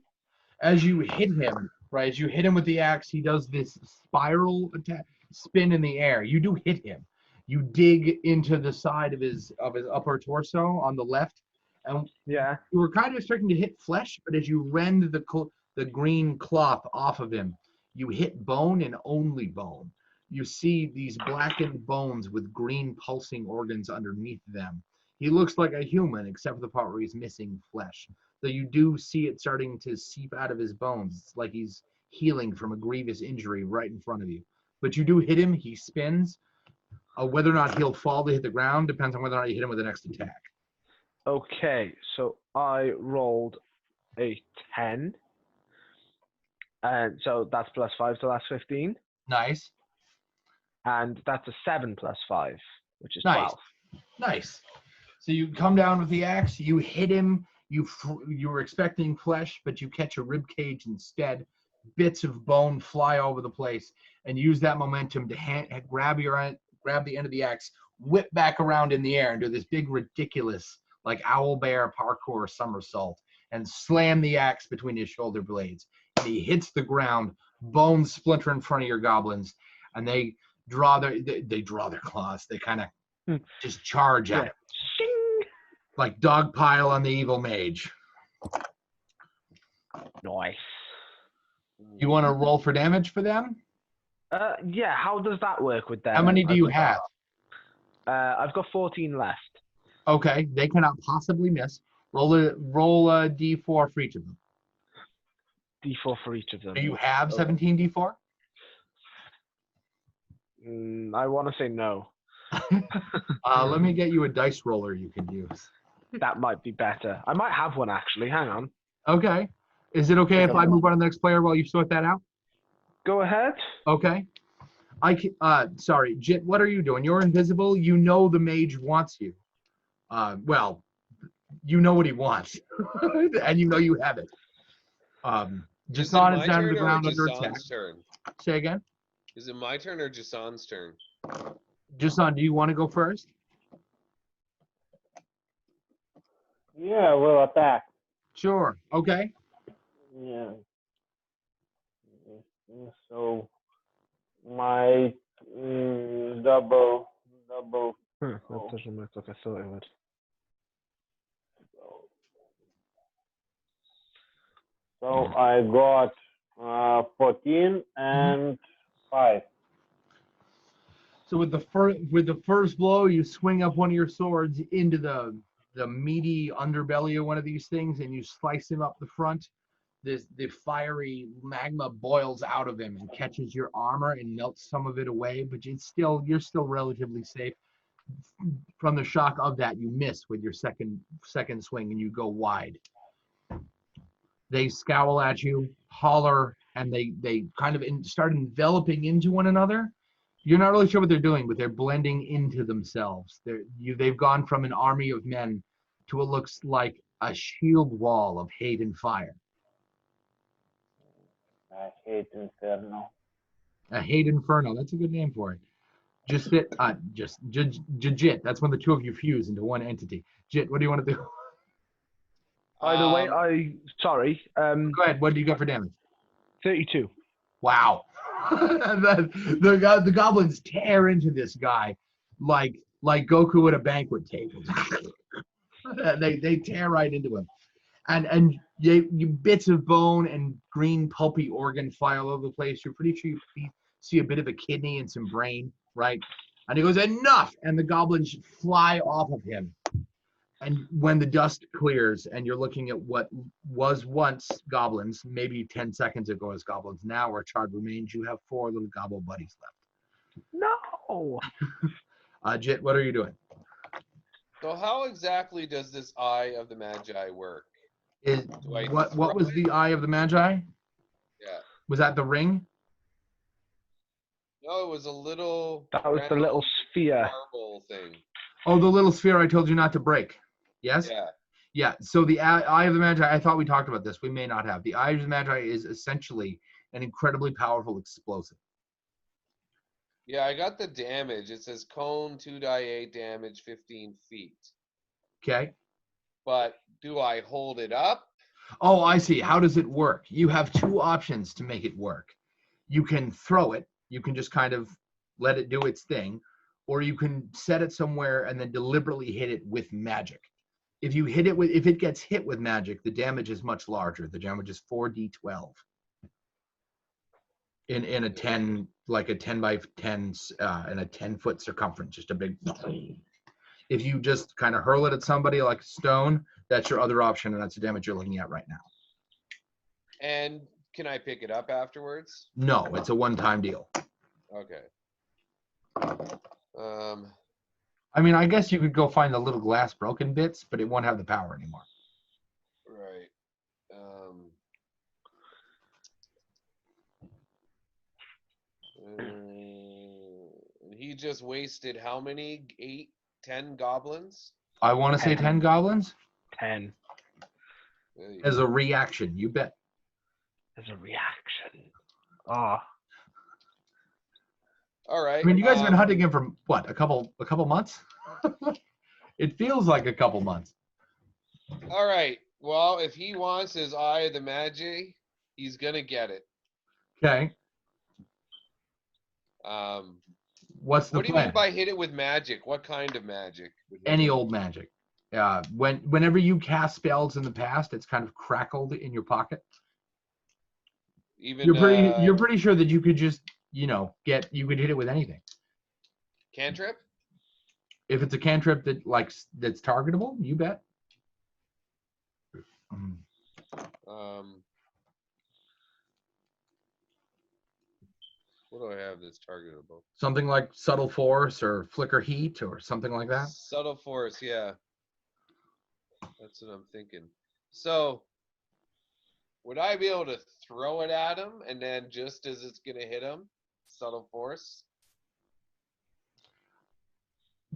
As you hit him, right? As you hit him with the axe, he does this spiral attack, spin in the air. You do hit him. You dig into the side of his upper torso on the left, and Yeah. you were kind of expecting to hit flesh, but as you rend the green cloth off of him, you hit bone and only bone. You see these blackened bones with green pulsing organs underneath them. He looks like a human, except for the part where he's missing flesh. So you do see it starting to seep out of his bones. It's like he's healing from a grievous injury right in front of you. But you do hit him, he spins. Whether or not he'll fall to hit the ground depends on whether or not you hit him with the next attack. Okay, so I rolled a 10. And so that's +5, so that's 15. Nice. And that's a 7 + 5, which is Nice. 12. Nice. So you come down with the axe, you hit him, you were expecting flesh, but you catch a rib cage instead. Bits of bone fly over the place, and use that momentum to grab the end of the axe, whip back around in the air, and do this big, ridiculous, like owl bear parkour somersault, and slam the axe between his shoulder blades. And he hits the ground, bones splinter in front of your goblins, and they draw their claws. They kind of just charge at him. Shing! Like dogpile on the evil mage. Nice. You want to roll for damage for them? Yeah, how does that work with them? How many do you have? I've got 14 left. Okay, they cannot possibly miss. Roll a d4 for each of them. D4 for each of them. Do you have 17 d4? I want to say no. Let me get you a dice roller you can use. That might be better. I might have one actually. Hang on. Okay. Is it okay if I move on to the next player while you sort that out? Go ahead. Okay. Sorry, Jit, what are you doing? You're invisible. You know the mage wants you. Well, you know what he wants. And you know you have it. Jason is down to the ground under attack. Turn? Say again? Is it my turn or Jason's turn? Jason, do you want to go first? Yeah, we'll attack. Sure. Okay. Yeah. So my double. That doesn't look like I thought it would. So I got 14 and 5. So with the first blow, you swing up one of your swords into the meaty underbelly of one of these things, and you slice him up the front. The fiery magma boils out of him and catches your armor and melts some of it away, but you're still relatively safe. From the shock of that, you miss with your second swing and you go wide. They scowl at you, holler, and they kind of start enveloping into one another. You're not really sure what they're doing, but they're blending into themselves. They've gone from an army of men to what looks like a shield wall of hate and fire. I hate Inferno. A hate inferno. That's a good name for it. Jit. That's when the two of you fuse into one entity. Jit, what do you want to do? Either way, sorry. Go ahead. What do you got for damage? 32. Wow. the goblins tear into this guy like Goku at a banquet table. they tear right into him, and you bits of bone and green pulpy organ fly all over the place. You're pretty sure you see a bit of a kidney and some brain, right? And he goes, enough! And the goblins fly off of him. And when the dust clears and you're looking at what was once goblins, maybe 10 seconds ago as goblins, now are charred remains, you have 4 little gobble buddies left. No! Jit, what are you doing? So how exactly does this Eye of the Magi work? What was the Eye of the Magi? Yeah. Was that the ring? No, it was a little. That was the little sphere. Marble thing. Oh, the little sphere I told you not to break. Yes? Yeah. Yeah, so the Eye of the Magi, I thought we talked about this. We may not have. The Eye of the Magi is essentially an incredibly powerful explosive. Yeah, I got the damage. It says cone 2d8 damage 15 feet. Okay. But do I hold it up? Oh, I see. How does it work? You have two options to make it work. You can throw it. You can just kind of let it do its thing, or you can set it somewhere and then deliberately hit it with magic. If it gets hit with magic, the damage is much larger. The damage is 4d12 in a 10 like a 10 by 10 and a 10-foot circumference, just a big. If you just kind of hurl it at somebody like a stone, that's your other option, and that's the damage you're looking at right now. And can I pick it up afterwards? No, it's a one-time deal. Okay. I mean, I guess you could go find the little glass broken bits, but it won't have the power anymore. Right. He just wasted how many? 8, 10 goblins? I want to say 10 goblins 10 as a reaction. You bet. as a reaction. Oh, All right. I mean, you guys have been hunting him for what? A couple months? It feels like a couple months. All right. Well, if he wants his Eye of the Magi, he's gonna get it. Okay. What's the What do you plan? mean by hit it with magic? What kind of magic? Any old magic. Whenever you cast spells in the past, it's kind of crackled in your pocket. Even You're pretty sure that you could just, you could hit it with anything. cantrip? If it's a cantrip that's targetable, you bet. What do I have that's targetable? Something like subtle force or flicker heat or something like that. Subtle force, yeah. That's what I'm thinking. So, would I be able to throw it at him and then just as it's gonna hit him, subtle force?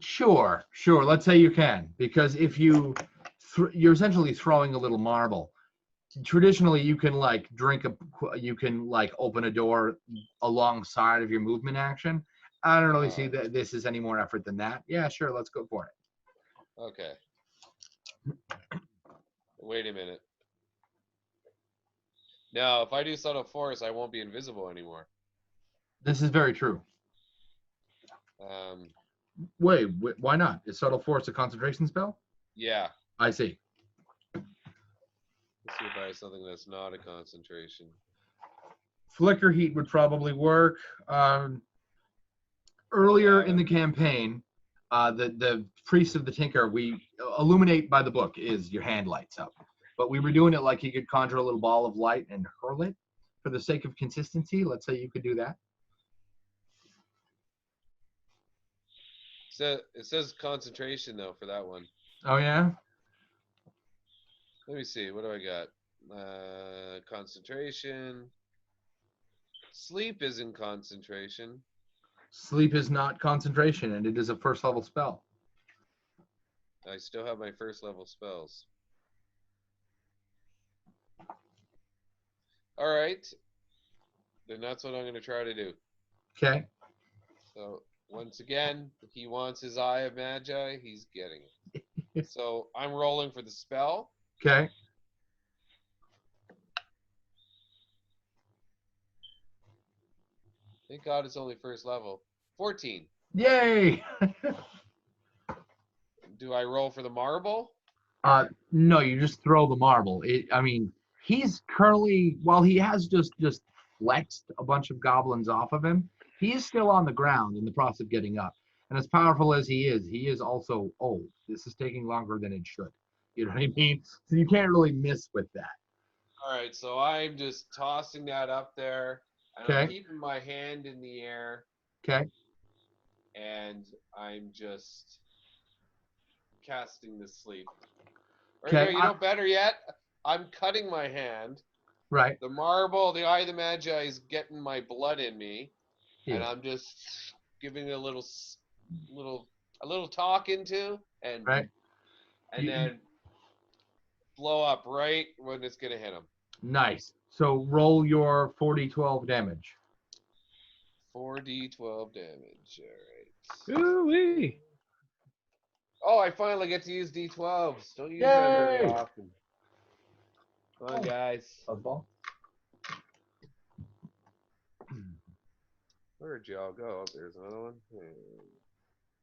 Sure. Let's say you can, because if you're essentially throwing a little marble. Traditionally, you can open a door alongside of your movement action. I don't really see that this is any more effort than that. Yeah, sure. Let's go for it. Okay. Wait a minute. Now, if I do subtle force, I won't be invisible anymore. This is very true. Wait, why not? Is subtle force a concentration spell? Yeah. I see. Let's see if I have something that's not a concentration. Flicker heat would probably work. Earlier in the campaign, the priest of the tinker, we illuminate by the book is your hand lights up, but we were doing it like you could conjure a little ball of light and hurl it for the sake of consistency. Let's say you could do that. So it says concentration though for that one. Oh yeah. Let me see. What do I got? Concentration. Sleep isn't concentration. Sleep is not concentration, and it is a first level spell. I still have my first level spells. All right. Then that's what I'm going to try to do. Okay. So once again, if he wants his Eye of Magi, he's getting it. So I'm rolling for the spell. Okay. Thank God it's only first level. 14. Yay! Do I roll for the marble? No, you just throw the marble. He's currently, while he has just flexed a bunch of goblins off of him, he is still on the ground in the process of getting up. And as powerful as he is also old. This is taking longer than it should. You know what I mean? So you can't really miss with that. All right, so I'm just tossing that up there. And I'm keeping my hand in the air. Okay. And I'm just casting the sleep. Okay. Better yet, I'm cutting my hand. Right. The marble, the Eye of the Magi is getting my blood in me. Yeah. And I'm just giving it a little talk into and right. And then blow up right when it's gonna hit him. Nice. So roll your 4d12 damage. 4d12 damage. All right. Ooh-wee. Oh, I finally get to use d12s. Don't use that very Yay! often. Come on, guys. Fuzzball. Where'd y'all go? Oh, there's another one.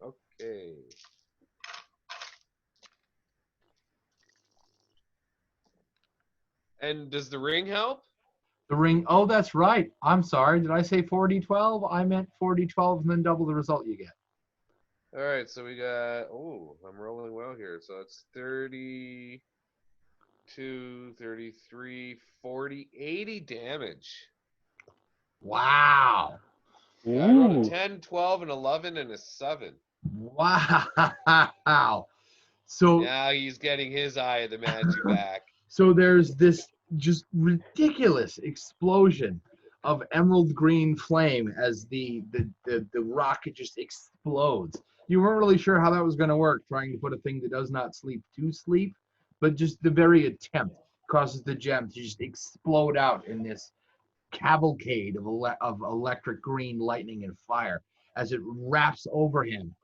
Okay. And does the ring help? The ring. Oh, that's right. I'm sorry. Did I say 4d12? I meant 4d12 and then double the result you get. All right, so we got. Oh, I'm rolling well here. So it's 32, 33, 40, 80 damage. Wow. Yeah, I rolled a Ooh. 10, 12, and 11, and a 7. Wow. So Now he's getting his eye of the Magi back. so there's this just ridiculous explosion of emerald green flame as the rocket just explodes. You weren't really sure how that was going to work, trying to put a thing that does not sleep to sleep, but just the very attempt causes the gem to just explode out in this cavalcade of electric green lightning and fire as it wraps over him.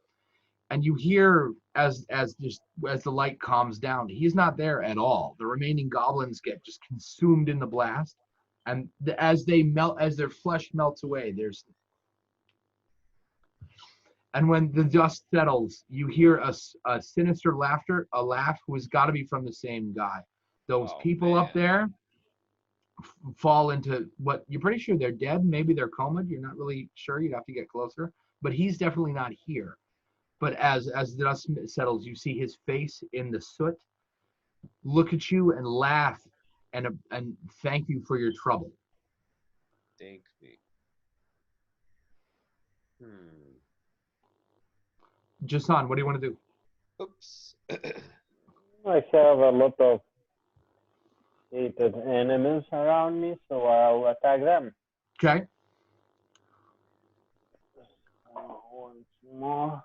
And you hear as the light calms down, he's not there at all. The remaining goblins get just consumed in the blast, and as they melt, as their flesh melts away, and when the dust settles, you hear a sinister laughter, a laugh who has got to be from the same guy. Those Oh, people up man. there fall into what you're pretty sure they're dead. Maybe they're comaed. You're not really sure. You'd have to get closer. But he's definitely not here. But as the dust settles, you see his face in the soot, look at you and laugh and thank you for your trouble. Thank me. Jason, what do you want to do? Oops. I have a lot of hated enemies around me, so I'll attack them. Okay. Once more.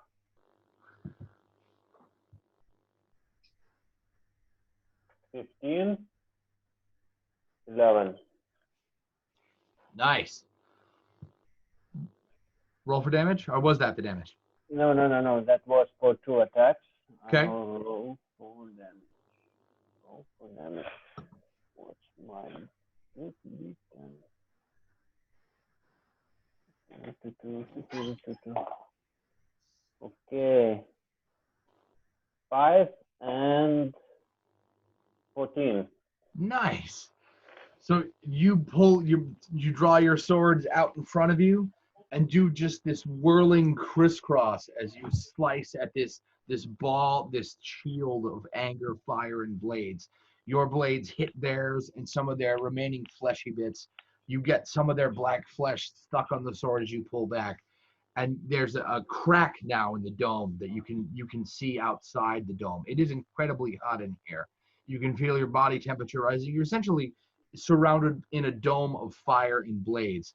15. 11. Nice. Roll for damage, or was that the damage? No. That was for 2 attacks. Okay. I'll roll for damage. Roll for damage. What's mine? Okay. 5 and 14. Nice. So you draw your swords out in front of you and do just this whirling crisscross as you slice at this ball, this shield of anger, fire, and blades. Your blades hit theirs and some of their remaining fleshy bits. You get some of their black flesh stuck on the sword as you pull back. And there's a crack now in the dome that you can see outside the dome. It is incredibly hot in here. You can feel your body temperature rising. You're essentially surrounded in a dome of fire and blades.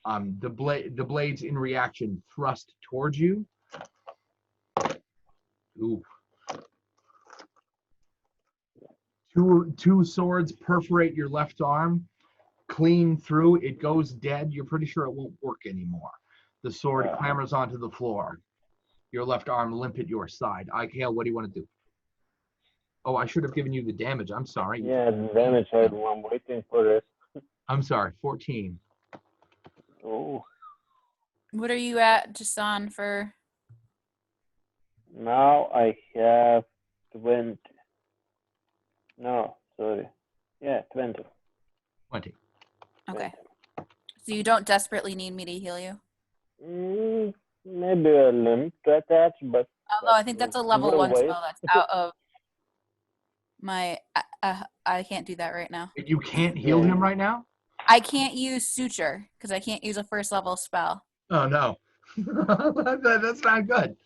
The blades in reaction thrust towards you. Ooh. Two swords perforate your left arm, clean through. It goes dead. You're pretty sure it won't work anymore. The sword clambers onto the floor. Your left arm limp at your side. Ikale, what do you want to do? Oh, I should have given you the damage. I'm sorry. Yeah, the damage. I'm waiting for it. I'm sorry. 14. Oh. What are you at, Jason, for? Now I have 20. No, sorry. Yeah, 20. 20. Okay. So you don't desperately need me to heal you? Maybe a limp to attach, but... Although I think that's a level We'll 1 wait. spell that's out of my... I can't do that right now. You can't heal him right now? I can't use Suture, because I can't use a first level spell. Oh, no. That's not good.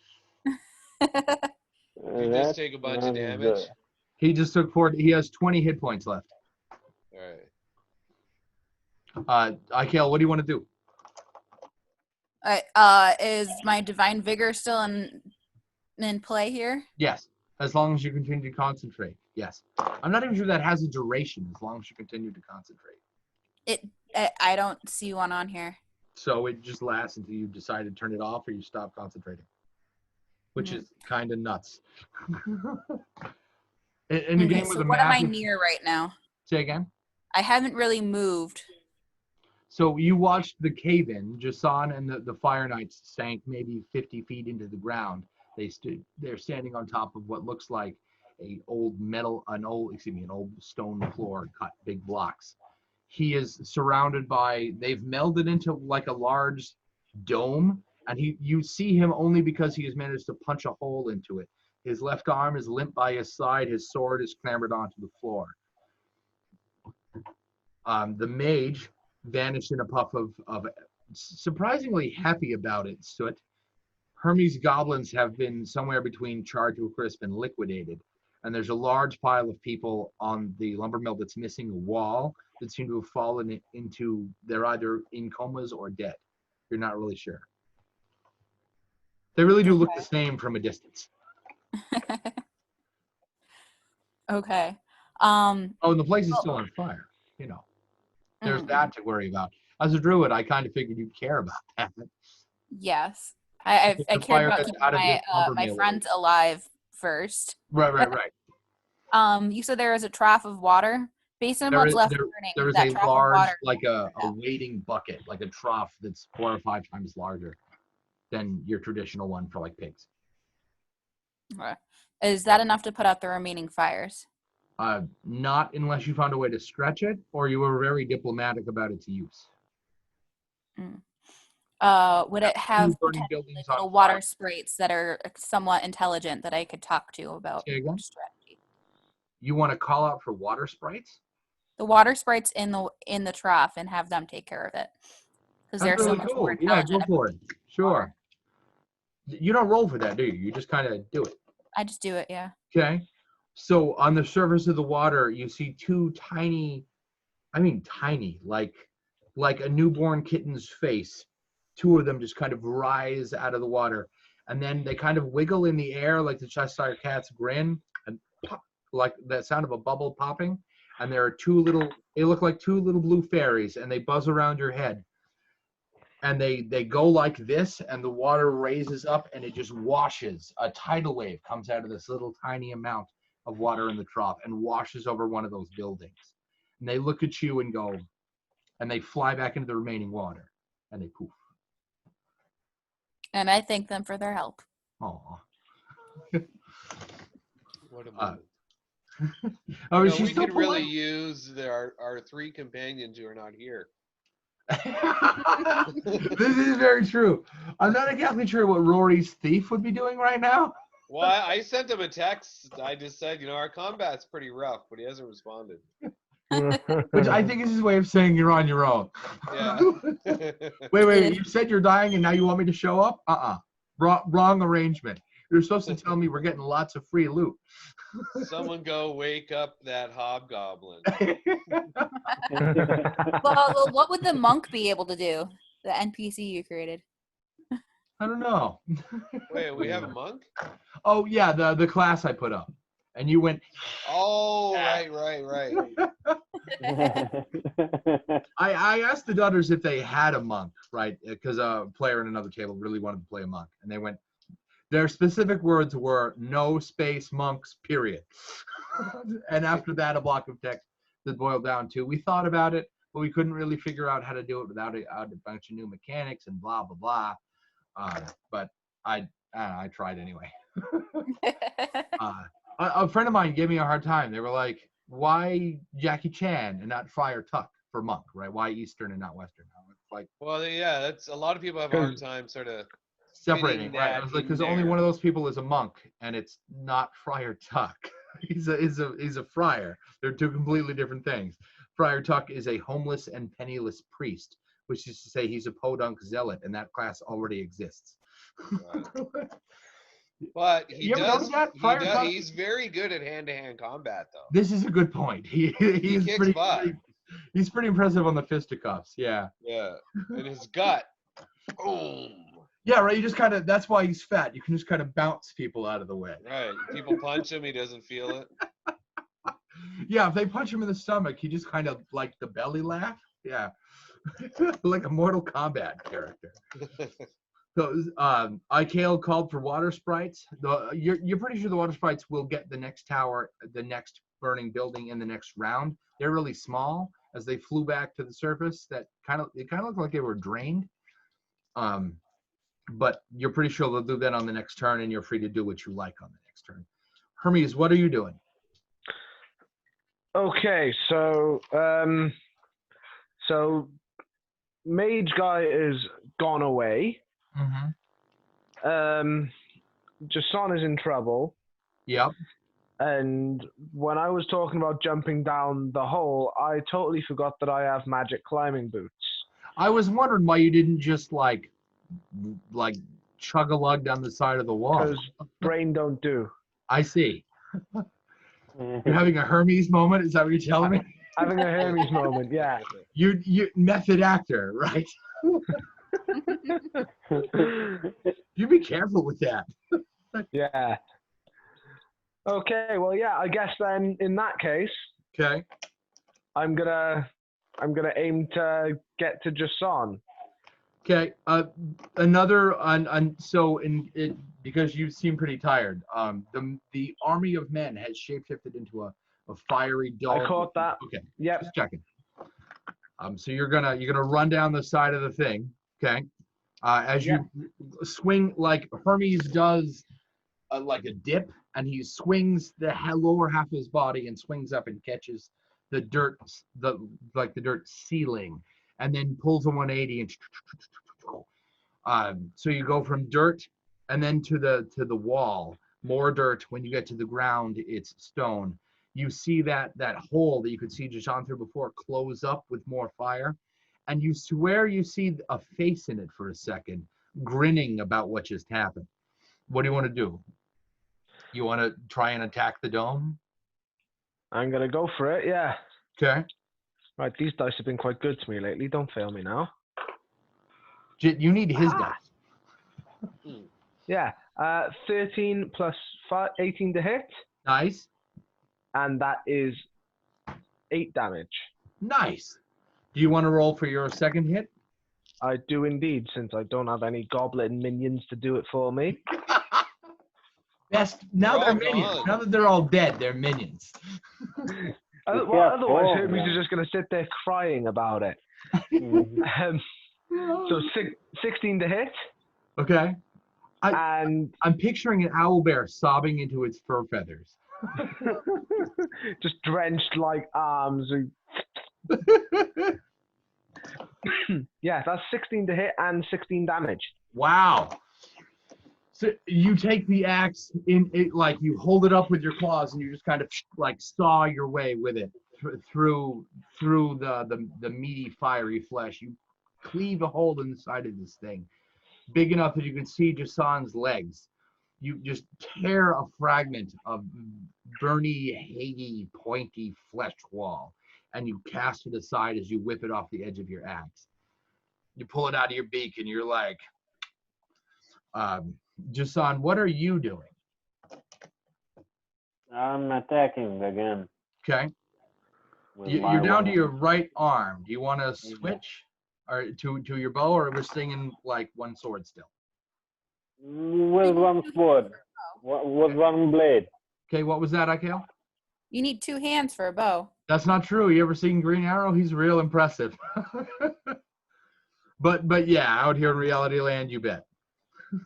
You just take a bunch of damage. Good. He just took 40. He has 20 hit points left. All right. Ikale, what do you want to do? Is my Divine Vigor still in play here? Yes, as long as you continue to concentrate. Yes. I'm not even sure that has a duration as long as you continue to concentrate. I don't see one on here. So it just lasts until you decide to turn it off or you stop concentrating, which is kind of nuts. In a Okay, game with so a what am I massive... near right now? Say again? I haven't really moved. So you watched the cave-in. Jason and the Fire Knights sank maybe 50 feet into the ground. They're standing on top of what looks like an old stone floor, cut big blocks. He is surrounded by, they've melded into like a large dome, and you see him only because he has managed to punch a hole into it. His left arm is limp by his side. His sword is clambered onto the floor. The mage vanished in a puff of surprisingly happy about it, Soot. Hermes goblins have been somewhere between charred to a crisp and liquidated. And there's a large pile of people on the lumber mill that's missing a wall that seem to have fallen into, they're either in comas or dead. You're not really sure. They really do look the same from a distance. Okay. Oh, and the place is still on fire. You know, there's that to worry about. As a druid, I kind of figured you'd care about that. Yes. I The cared fire about that's keeping out of this lumber my mill friends area. alive first. Right. You said there is a trough of water. Based on what's left burning, There is that a trough of large, water. like a waiting bucket, like a trough that's 4 or 5 times larger than your traditional one for like pigs. Okay. Is that enough to put out the remaining fires? Not unless you found a way to stretch it, or you were very diplomatic about its use. Would it have burning potentially buildings on little fire. water sprites that are somewhat intelligent that I could talk to about Say again? strategy? You want to call out for water sprites? The water sprites in the trough and have them take care of it because they're That's so really much cool. more Yeah, intelligent. go for it. Sure. You don't roll for that, do you? You just kind of do it. I just do it, yeah. Okay. So on the surface of the water, you see 2 tiny, like a newborn kitten's face. 2 of them just kind of rise out of the water, and then they kind of wiggle in the air like the Cheshire Cat's grin, and pop, like that sound of a bubble popping. And there are they look like 2 little blue fairies, and they buzz around your head. And they go like this, and the water raises up, and it just washes. A tidal wave comes out of this little tiny amount of water in the trough and washes over one of those buildings. And they look at you and go, and they fly back into the remaining water, and they poof. And I thank them for their help. Aw. What a moment. Oh, We could really use our 3 companions who are not here. This is very true. I'm not exactly sure what Rory's thief would be doing right now. Well, I sent him a text. I just said, our combat's pretty rough, but he hasn't responded. Which I think is his way of saying you're on your own. Yeah. Wait, you said you're dying and now you want me to show up? Wrong arrangement. You're supposed to tell me we're getting lots of free loot. Someone go wake up that hobgoblin. Well, what would the monk be able to do? The NPC you created. I don't know. Wait, we have a monk? Oh yeah, the class I put up, and you went. Oh, right. I asked the Dudders if they had a monk, right? Because a player in another table really wanted to play a monk, and they went. Their specific words were "no space monks," period. And after that, a block of text that boiled down to, we thought about it, but we couldn't really figure out how to do it without a bunch of new mechanics and blah blah blah. But I tried anyway. A friend of mine gave me a hard time. They were like, "Why Jackie Chan and not Friar Tuck for monk, right? Why Eastern and not Western?" It's like, well, yeah, that's a lot of people have a hard time sort of separating, right? I was like, because only one of those people is a monk, and it's not Friar Tuck. He's a friar. They're 2 completely different things. Friar Tuck is a homeless and penniless priest, which is to say he's a podunk zealot, and that class already exists. Right. But he's very good at hand-to-hand combat, though. This is a good point. He kicks butt. He's pretty impressive on the fisticuffs. Yeah. Yeah, and his gut. Boom. Yeah, right. You just kind of. That's why he's fat. You can just kind of bounce people out of the way. Right. People punch him, he doesn't feel it. Yeah, if they punch him in the stomach, he just kind of like the belly laugh. Yeah. Like a Mortal Kombat character. So, Ikale called for water sprites. You're pretty sure the water sprites will get the next tower, the next burning building in the next round. They're really small as they flew back to the surface. It kind of looked like they were drained. But you're pretty sure they'll do that on the next turn, and you're free to do what you like on the next turn. Hermes, what are you doing? Okay, so Mage guy is gone away. Mm-hmm. Jason is in trouble. Yep. And when I was talking about jumping down the hole, I totally forgot that I have magic climbing boots. I was wondering why you didn't just like chug a lug down the side of the wall. Because brain don't do. I see. You're having a Hermes moment? Is that what you're telling me? Having a Hermes moment, yeah. You method actor, right? You be careful with that. Yeah. Okay, well, yeah, I guess then in that case, Okay. I'm gonna aim to get to Jason. Okay. Because you seem pretty tired. The army of men has shapeshifted into a fiery dog. I caught that. Okay. Yep. Just checking. So you're gonna run down the side of the thing. Okay. As you swing like Hermes does, like a dip, and he swings the lower half of his body and swings up and catches the dirt, the dirt ceiling, and then pulls a 180 and so you go from dirt and then to the wall, more dirt. When you get to the ground, it's stone. You see that hole that you could see Jashan through before close up with more fire, and you swear you see a face in it for a second, grinning about what just happened. What do you want to do? You want to try and attack the dome? I'm gonna go for it, yeah. Okay. Right, these dice have been quite good to me lately. Don't fail me now. You need his dice. Yeah, 13 plus 5, 18 to hit, Nice. and that is 8 damage. Nice. Do you want to roll for your second hit? I do indeed, since I don't have any goblin minions to do it for me. Now They're they're all minions. gone. Now that they're all dead, they're minions. Otherwise, careful, Hermes man. is just going to sit there crying about it. So 16 to hit, Okay. and I'm picturing an owl bear sobbing into its fur feathers. just drenched like arms. Yeah, that's 16 to hit and 16 damage. Wow. So you take the axe in it, like you hold it up with your claws, and you just kind of like saw your way with it through the meaty, fiery flesh. You cleave a hole in the side of this thing, big enough that you can see Jason's legs. You just tear a fragment of burny, haggy, pointy flesh wall, and you cast it aside as you whip it off the edge of your axe. You pull it out of your beak, and you're like, Jason, what are you doing? I'm attacking again. Okay. with You're my down to weapon. your right arm. Do you want to switch or to your bow, or we're singing like one sword still? With one sword, with one blade. Okay, what was that, Akale? You need 2 hands for a bow. That's not true. You ever seen Green Arrow? He's real impressive. But yeah, out here in reality land, you bet.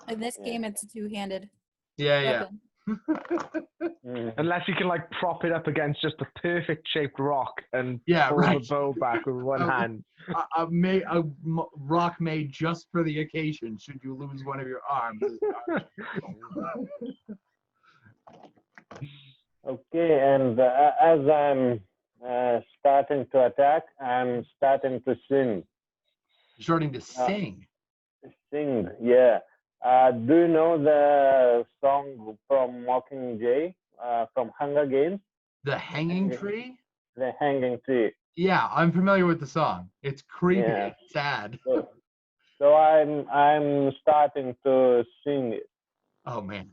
In this game, it's a 2-handed Yeah. weapon. Unless you can like prop it up against just a perfect shaped rock and Yeah, pull right. the bow back with one hand. A rock made just for the occasion. Should you lose one of your arms? Okay, and as I'm starting to attack, I'm starting to sing. Starting to sing. Sing, yeah. Do you know the song from Mockingjay, from Hunger Games? The Hanging Tree? The Hanging Tree. Yeah, I'm familiar with the song. It's creepy, Yeah. sad. So I'm starting to sing it. Oh man.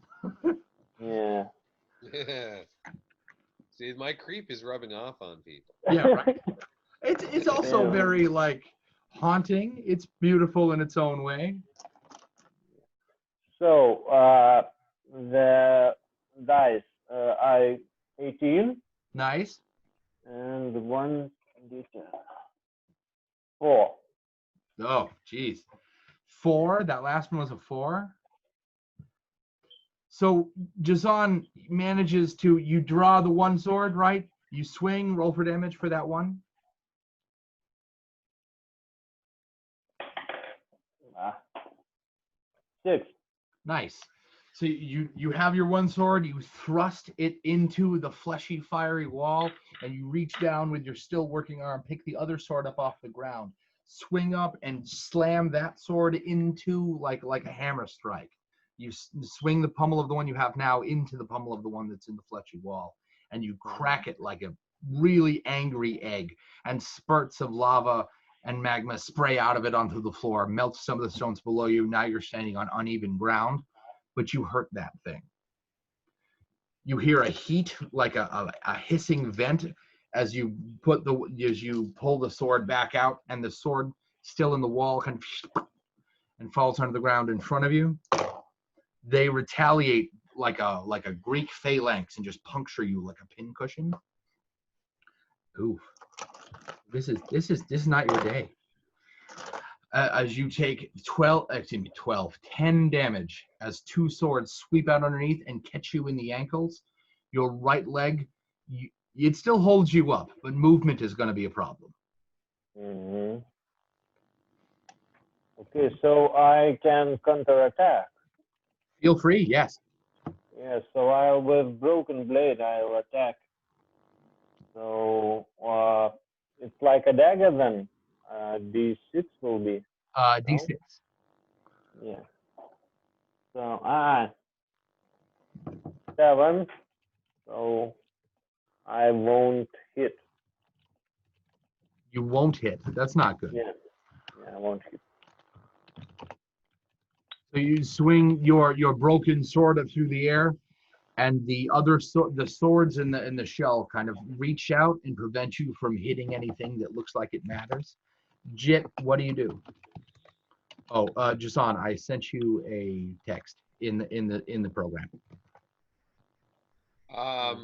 Yeah. Yeah. See, my creep is rubbing off on people. Yeah, right. It's also Yeah. very like haunting. It's beautiful in its own way. So the dice, I 18 Nice. and 1d10. 4. Oh, geez. 4. That last one was a 4. So Jason manages to, you draw the one sword, right? You swing, roll for damage for that one. Ah, 6. Nice. So you have your one sword, you thrust it into the fleshy, fiery wall, and you reach down with your still working arm, pick the other sword up off the ground, swing up and slam that sword into like a hammer strike. You swing the pommel of the one you have now into the pommel of the one that's in the fleshy wall, and you crack it like a really angry egg, and spurts of lava and magma spray out of it onto the floor, melt some of the stones below you. Now you're standing on uneven ground, but you hurt that thing. You hear a heat, like a hissing vent, as you pull the sword back out, and the sword still in the wall kind of and falls onto the ground in front of you. They retaliate like a Greek phalanx and just puncture you like a pincushion. Ooh, this is not your day. As you take 10 damage as two swords sweep out underneath and catch you in the ankles. Your right leg, it still holds you up, but movement is going to be a problem. Mm-hmm. Okay, so I can counterattack. Feel free, yes. Yeah, so with broken blade, I'll attack. So it's like a dagger then. D6 will be. D6. Yeah. So 7. So I won't hit. You won't hit. That's not good. Yeah, I won't hit. So you swing your broken sword up through the air, and the swords in the shell kind of reach out and prevent you from hitting anything that looks like it matters. Jit, what do you do? Oh, Jason, I sent you a text in the program. I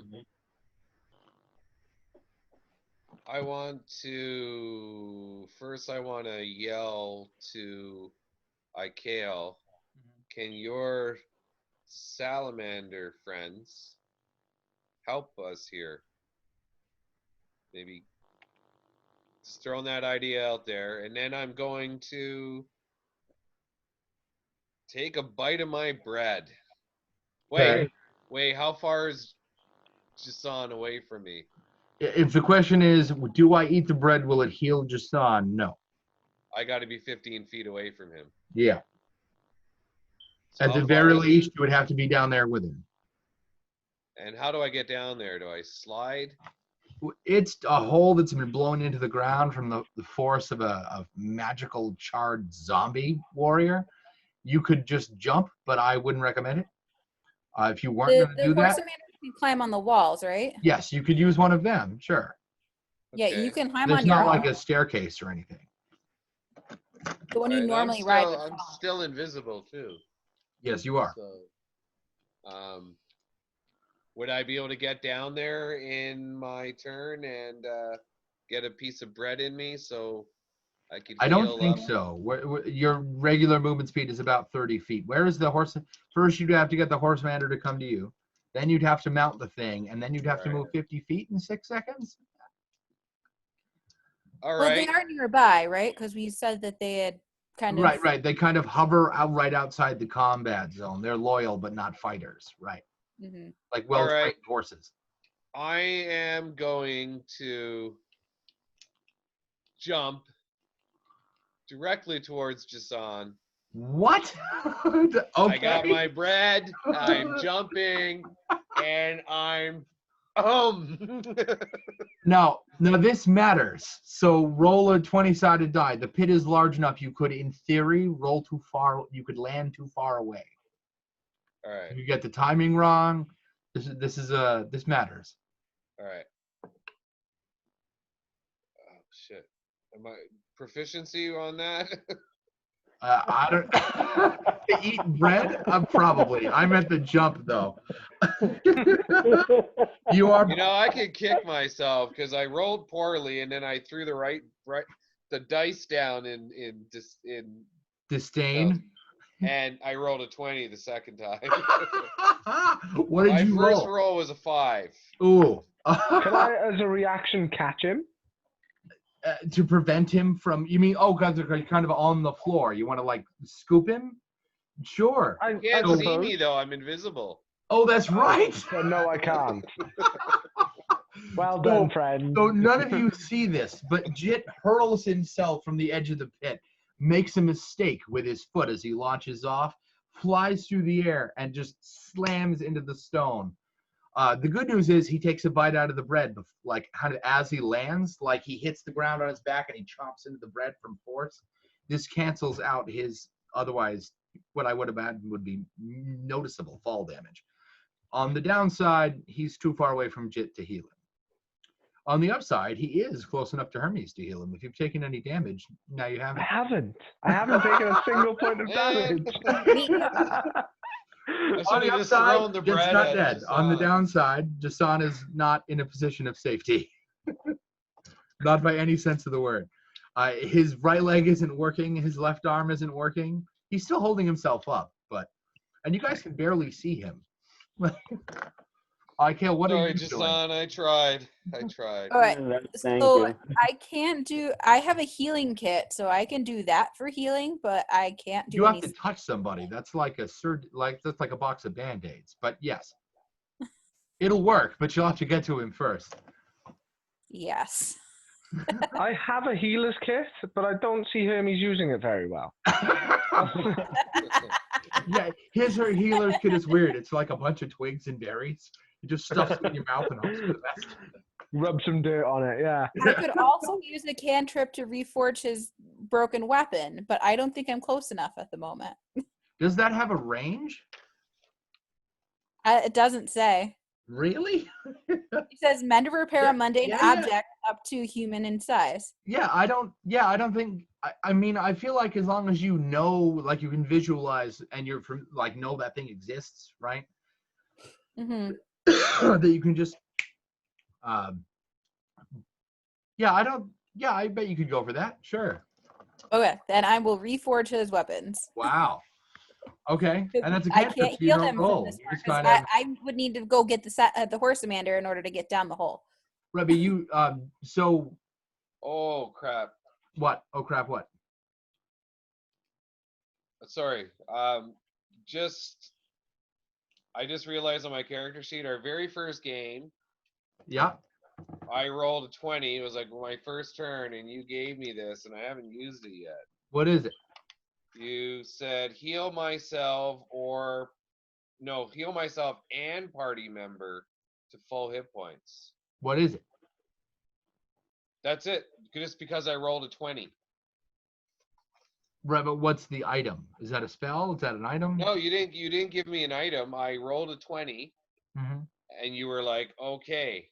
want to yell to Ikael, can your salamander friends help us here? Maybe just throwing that idea out there. And then I'm going to take a bite of my bread. Wait, how far is Jason away from me? If the question is, do I eat the bread, will it heal Jason? No. I got to be 15 feet away from him. Yeah. So At the very least, you would have to be down there with him. And how do I get down there? Do I slide? It's a hole that's been blown into the ground from the force of a magical charred zombie warrior. You could just jump, but I wouldn't recommend it. If you weren't going to do that, can climb on the walls, right? yes, you could use one of them. Sure. Yeah, Okay. you can climb It's on your not own. like a staircase or anything. The one you Right, normally ride. I'm still invisible too. Yes, you are. So, would I be able to get down there in my turn and get a piece of bread in me so I could? I don't think up? so. Your regular movement speed is about 30 feet. Where is the horse? First, you'd have to get the horsemander to come to you. Then you'd have to mount the thing, and then you'd have to move 50 feet in 6 seconds. All Well, right. they are nearby, right? Because we said that they had kind of. Right. They kind of hover out right outside the combat zone. They're loyal, but not fighters. Right. Mm-hmm. Like well-trained horses. I am going to jump directly towards Jason. What? Okay. I got my bread. I'm jumping, and I'm Now this matters. So roll a 20-sided die. The pit is large enough you could, in theory, roll too far. You could land too far away. All right. If you get the timing wrong, this matters. All right. Oh shit! proficiency on that? I don't. To eat bread? Probably. I meant the jump though. You are. You know, I could kick myself because I rolled poorly and then I threw the dice down in Disdain. and I rolled a 20 the second time. What did My you first roll? roll was a 5. Ooh. Can I, as a reaction, catch him? To prevent him from? You mean? Oh, God, they're kind of on the floor. You want to like scoop him? Sure. I You can't see suppose. me though. I'm invisible. Oh, that's right. No, I can't. Well done, friend. So none of you see this, but Jit hurls himself from the edge of the pit, makes a mistake with his foot as he launches off, flies through the air, and just slams into the stone. The good news is he takes a bite out of the bread, like kind of as he lands, like he hits the ground on his back and he chomps into the bread from force. This cancels out his otherwise what I would imagine would be noticeable fall damage. On the downside, he's too far away from Jit to heal him. On the upside, he is close enough to Hermes to heal him. If you've taken any damage, now you I haven't. haven't. I haven't taken a single point of damage. I On should the have just upside, thrown the Jit's bread not at dead. On the Jason. downside, Jason is not in a position of safety. Not by any sense of the word. His right leg isn't working. His left arm isn't working. He's still holding himself up, and you guys can barely see him. Kale, what are Sorry, you doing? Jason. I tried. All right. Thank So you. I can't do. I have a healing kit, so I can do that for healing, but I can't do. You have any to touch somebody. That's like that's like a box of Band-Aids. But yes, it'll work. But you'll have to get to him first. Yes. I have a healer's kit, but I don't see Hermes using it very well. Yeah, his or healer's kit is weird. It's like a bunch of twigs and berries. You just stuff it in your mouth and hopes for the best. Rub some dirt on it, yeah. I could also use a cantrip to reforge his broken weapon, but I don't think I'm close enough at the moment. Does that have a range? It doesn't say. Really? It says mend or repair a mundane yeah. object up to human in size. Yeah, I don't think. I mean, I feel like as long as you know, like you can visualize and you're from, like know that thing exists, right? Mm-hmm. That you can just. Yeah, I bet you could go for that. Sure. Okay, then I will reforge his weapons. Wow. Okay, and that's a I cantrip, can't so you heal don't him from roll. this You part just 'cause kind of. I would need to go get the horse commander in order to get down the hole. Rebby, you so Oh crap! what? Oh crap! What? Sorry. I just realized on my character sheet, our very first game, Yeah. I rolled a 20. It was like my first turn, and you gave me this, and I haven't used it yet. What is it? You said heal myself heal myself and party member to full hit points. What is it? That's it. Just because I rolled a 20. Right, but what's the item? Is that a spell? Is that an item? No, you didn't give me an item. I rolled a 20, Mm-hmm. and you were like, okay,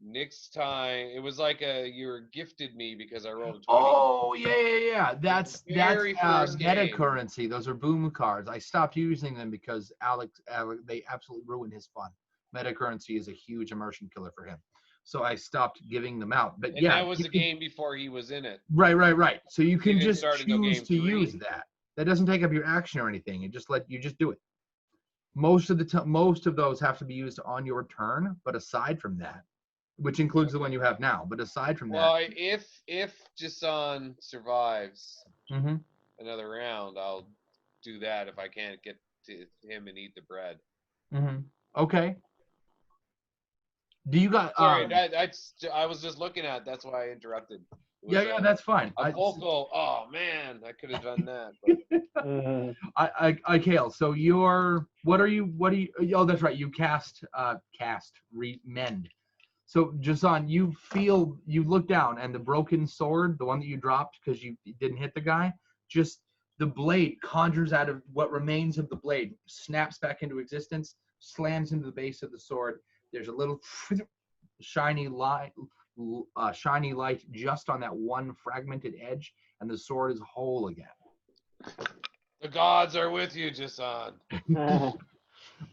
next time. It was like you were gifted me because I rolled a 20. Oh yeah. That's Very first meta game. currency. Those are boom cards. I stopped using them because Alex they absolutely ruined his fun. Meta currency is a huge immersion killer for him. So I stopped giving them out. But And yeah, that was the game before he was in it. Right. So you can didn't just start until choose game to 3. use that. That doesn't take up your action or anything. It just you just do it. Most of those have to be used on your turn, but aside from that, which includes the one you have now, but aside from Well, that, if Jason survives mm-hmm. another round, I'll do that if I can't get to him and eat the bread. Mm-hmm. Okay. Do you got? Sorry, I was just looking at. That's why I interrupted. Yeah, that's fine. A vocal. Oh man, I could have done that. But. I Kale. So what are you? Oh, that's right. You mend. So Jason, you look down and the broken sword, the one that you dropped because you didn't hit the guy, just the blade conjures out of what remains of the blade, snaps back into existence, slams into the base of the sword. There's a little shiny light just on that one fragmented edge, and the sword is whole again. The gods are with you, Jason.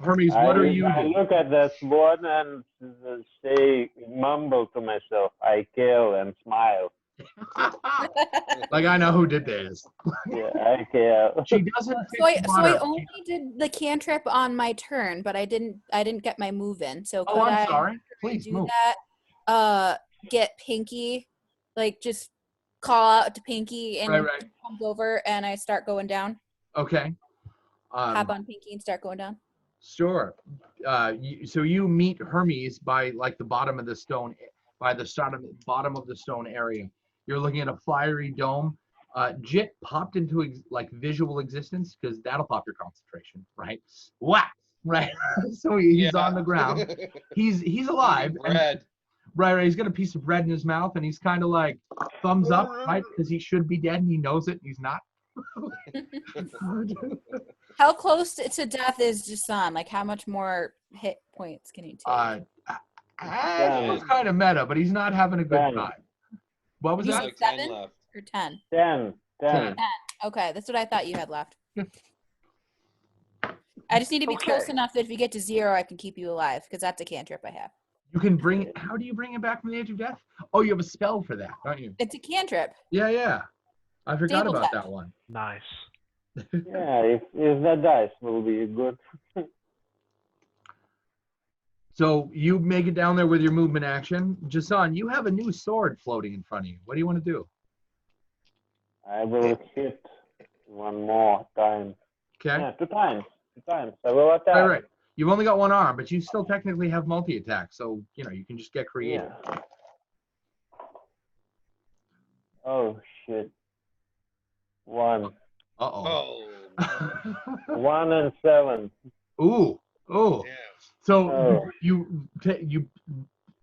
Hermes, what are you I doing? look at the sword and say, mumble to myself, I kill and smile. Like I know who did this. Yeah, I kill. She doesn't So I fix water. only did the cantrip on my turn, but I didn't get my move in. So Oh, could I'm I sorry. Please do move. that? Get Pinky, like just call out to Pinky and Right. he comes over and I start going down. Okay. Hop on Pinky and start going down. Sure. So you meet Hermes by like the bottom of the stone, by the bottom of the stone area. You're looking at a fiery dome. Jit popped into like visual existence because that'll pop your concentration, right? Whack, right? So he's on the ground. He's alive. Eating bread. Right. He's got a piece of bread in his mouth, and he's kind of like thumbs up, right? Because he should be dead, and he knows it, and he's not. How close to death is Jason? Like, how much more hit points can he take? That was kind of meta, but he's not having a good time. What was You that? said Like 10 7 left. or 10? 10. 10. Okay, that's what I thought you had left. I just need to be close enough that if you get to 0, I can keep you alive, because that's a cantrip I have. You can bring it. How do you bring it back from the edge of death? Oh, you have a spell for that, don't you? It's a cantrip. Yeah. I forgot Table about tap. that one. Nice. Yeah, if the dice will be good. So you make it down there with your movement action. Jason, you have a new sword floating in front of you. What do you want to do? I will hit one more time. Okay. Yeah, 2 times. 2 times. I will attack. Right. You've only got one arm, but you still technically have multi-attack, so you can just get creative. Yeah. Oh shit. 1. Uh-oh. Oh. 1 and 7. Ooh. Damn. So you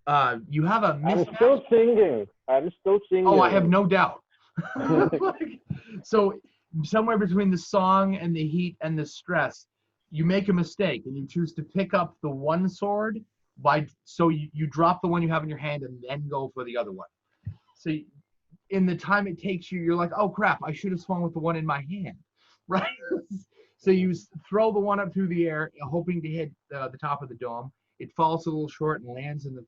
have a I'm mismatch. still singing. Oh, I have no doubt. So somewhere between the song and the heat and the stress, you make a mistake and you choose to pick up the one sword so you drop the one you have in your hand and then go for the other one. So in the time it takes you, you're like, oh crap, I should have swung with the one in my hand, right? So you throw the one up through the air, hoping to hit the top of the dome. It falls a little short and lands in the.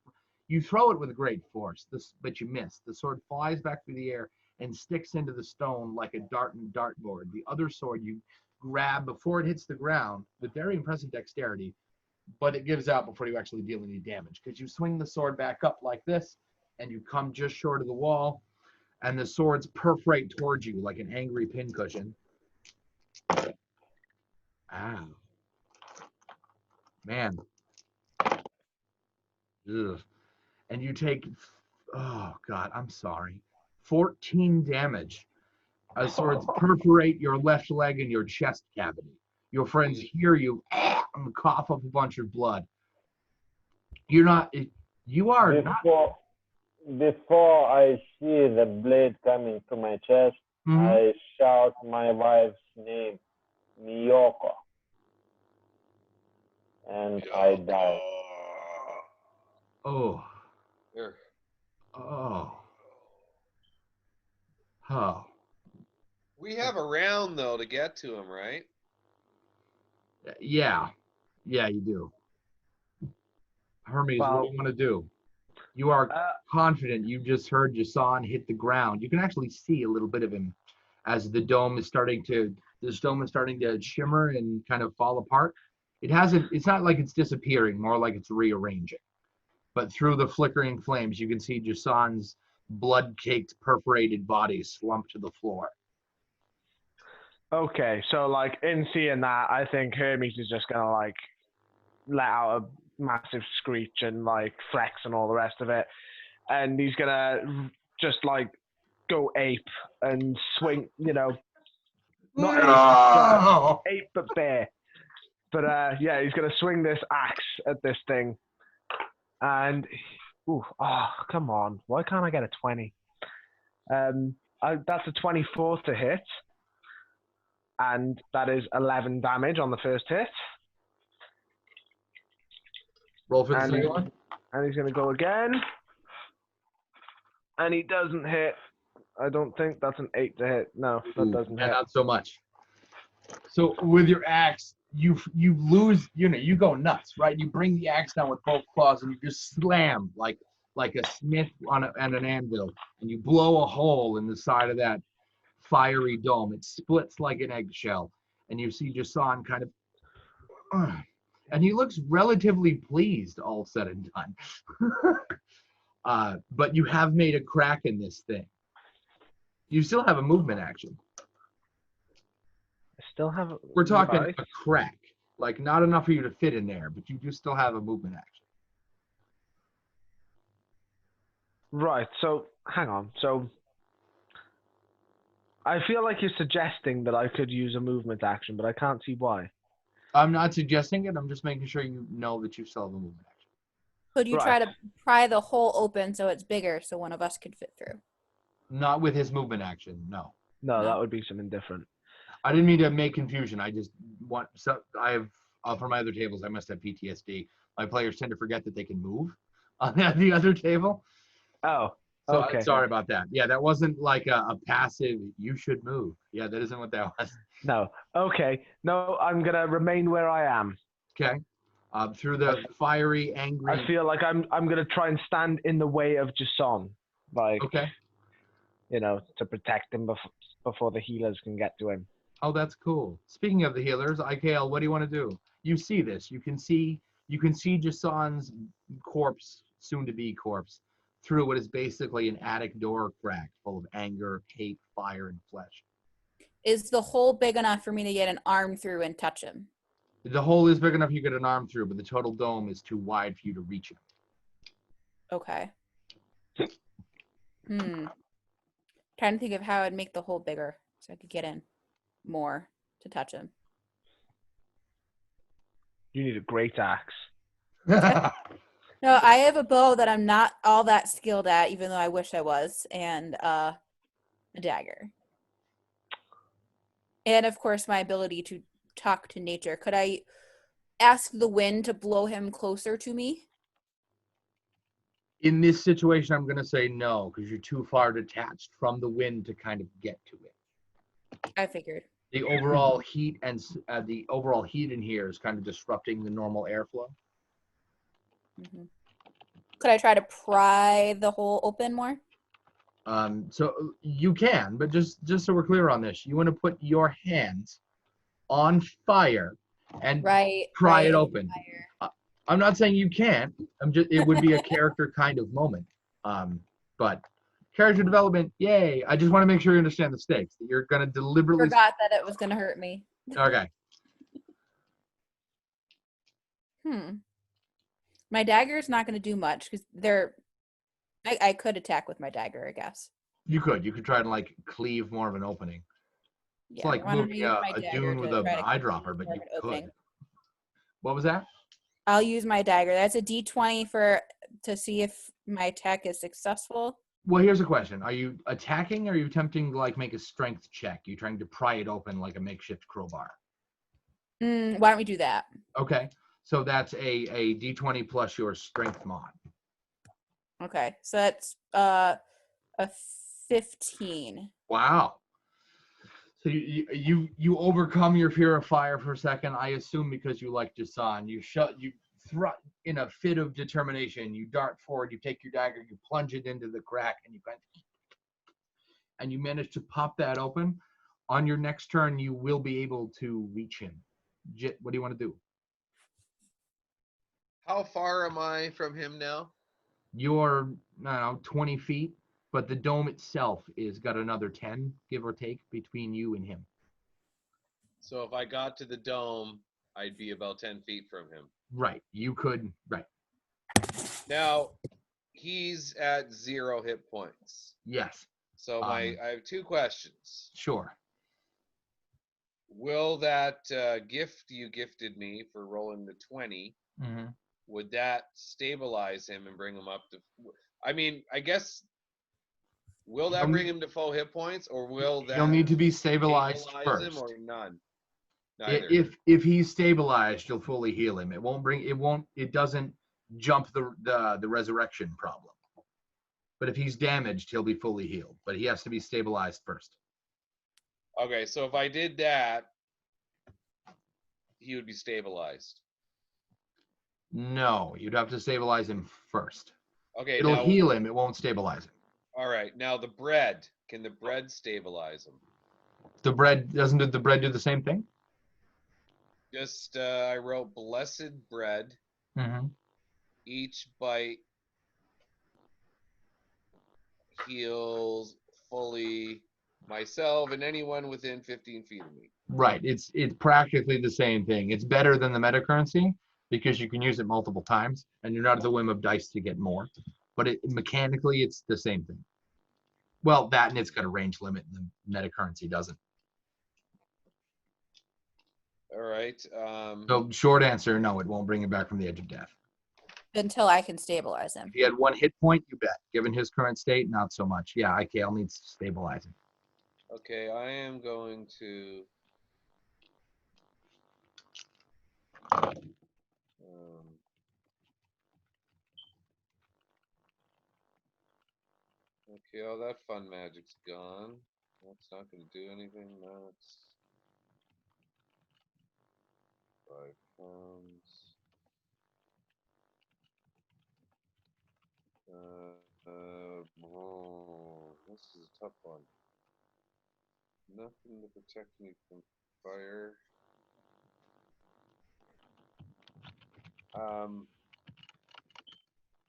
You throw it with great force, but you miss. The sword flies back through the air and sticks into the stone like a dart in a dartboard. The other sword you grab before it hits the ground with very impressive dexterity, but it gives out before you actually deal any damage because you swing the sword back up like this, and you come just short of the wall, and the swords perforate towards you like an angry pincushion. Ow. Man. Ugh. And you take, oh God, I'm sorry, 14 damage as swords perforate your left leg and your chest cavity. Your friends hear you and cough up a bunch of blood. You are not. Before I see the blade coming to my chest, I shout my wife's name, Miyoko. And I die. Oh. Here. Oh. Oh. We have a round though to get to him, right? Yeah, you do. Hermes, what do you want to do? You are confident. You just heard Jason hit the ground. You can actually see a little bit of him as the dome is starting to shimmer and kind of fall apart. It's not like it's disappearing, more like it's rearranging. But through the flickering flames, you can see Jason's blood-caked, perforated body slump to the floor. Okay, so like in seeing that, I think Hermes is just gonna like let out a massive screech and like flex and all the rest of it, and he's gonna just like go ape and swing, not ape but bear. But yeah, he's gonna swing this axe at this thing, and come on, why can't I get a 20? That's a 24 to hit. And that is 11 damage on the first hit. Roll for the second one. And he's going to go again. And he doesn't hit. I don't think that's an 8 to hit. No, that Ooh, doesn't yeah, hit. not so much. So with your axe, you lose, you go nuts, right? You bring the axe down with both claws and you just slam like a smith and an anvil, and you blow a hole in the side of that fiery dome. It splits like an eggshell, and you see Jason kind of, and he looks relatively pleased, all said and done. But you have made a crack in this thing. You still have a movement action. I still have. We're talking Right. a crack, like not enough for you to fit in there, but you do still have a movement action. Right. So hang on. So I feel like you're suggesting that I could use a movement action, but I can't see why. I'm not suggesting it. I'm just making sure you know that you still have a movement action. Could you try to pry the hole open so it's bigger so one of us could fit through? Not with his movement action, no. No, No. that would be something different. I didn't mean to make confusion. I just want, so I have, for my other tables, I must have PTSD. My players tend to forget that they can move on the other table. Oh, So okay. sorry about that. Yeah, that wasn't like a passive, you should move. Yeah, that isn't what that was. No. Okay. No, I'm gonna remain where I am. Okay. Through the fiery, angry. I feel like I'm gonna try and stand in the way of Jason, like Okay. to protect him before the healers can get to him. Oh, that's cool. Speaking of the healers, IKL, what do you want to do? You see this. You can see Jason's corpse, soon-to-be corpse, through what is basically an attic door crack full of anger, hate, fire, and flesh. Is the hole big enough for me to get an arm through and touch him? The hole is big enough you get an arm through, but the total dome is too wide for you to reach him. Okay. Trying to think of how I'd make the hole bigger so I could get in more to touch him. You need a great axe. No, I have a bow that I'm not all that skilled at, even though I wish I was, and a dagger. And of course, my ability to talk to nature. Could I ask the wind to blow him closer to me? In this situation, I'm going to say no, because you're too far detached from the wind to kind of get to it. I figured. The overall heat and the overall heat in here is kind of disrupting the normal airflow. Mm-hmm. Could I try to pry the hole open more? So you can, but just so we're clear on this, you want to put your hands on fire and pry it open. I'm not saying you can't. It would be a character kind of moment. But character development, yay! I just want to make sure you understand the stakes. That you're going to deliberately forgot that it was going to hurt me. Okay. My dagger is not going to do much because I could attack with my dagger, I guess. You could try and like cleave more of an opening. It's like moving a dune with a eyedropper, but you could. What was that? I'll use my dagger. That's a D20 to see if my attack is successful. Well, here's a question. Are you attacking or are you attempting to like make a strength check? You're trying to pry it open like a makeshift crowbar. Why don't we do that? Okay. So that's a D20 plus your strength mod. Okay. So that's a 15. Wow. So you overcome your fear of fire for a second. I assume because you like Jason. You in a fit of determination, you dart forward, you take your dagger, you plunge it into the crack, and you manage to pop that open. On your next turn, you will be able to reach him. Jit, what do you want to do? How far am I from him now? You're, I don't know, 20 feet, but the dome itself is got another 10, give or take, between you and him. So if I got to the dome, I'd be about 10 feet from him. Right. You could, right. Now, he's at 0 hit points. Yes. So I have 2 questions. Sure. Will that gift you gifted me for rolling the 20, would that stabilize him and bring him up to... I mean, I guess... Will that bring him to full hit points, or will that... He'll need to be stabilized first. Him or none? Neither. If he's stabilized, you'll fully heal him. It doesn't jump the resurrection problem. But if he's damaged, he'll be fully healed. But he has to be stabilized first. Okay, so if I did that, he would be stabilized. No, you'd have to stabilize him first. Okay, It'll now, heal him. It won't stabilize him. all right, now the bread. Can the bread stabilize him? The bread doesn't the bread do the same thing? Just, I wrote blessed bread. Mm-hmm. Each bite heals fully myself and anyone within 15 feet of me. Right. It's practically the same thing. It's better than the meta currency because you can use it multiple times and you're not at the whim of dice to get more. But mechanically, it's the same thing. Well, that and it's got a range limit, and the meta currency doesn't. All right. So short answer, no, it won't bring him back from the edge of death. Until I can stabilize him. If he had 1 hit point, you bet. Given his current state, not so much. Yeah, IKL needs stabilizing. Okay, I am going to. Okay, all that fun magic's gone. That's not going to do anything. Now it's 5 pounds. This is a tough one. Nothing to protect me from fire.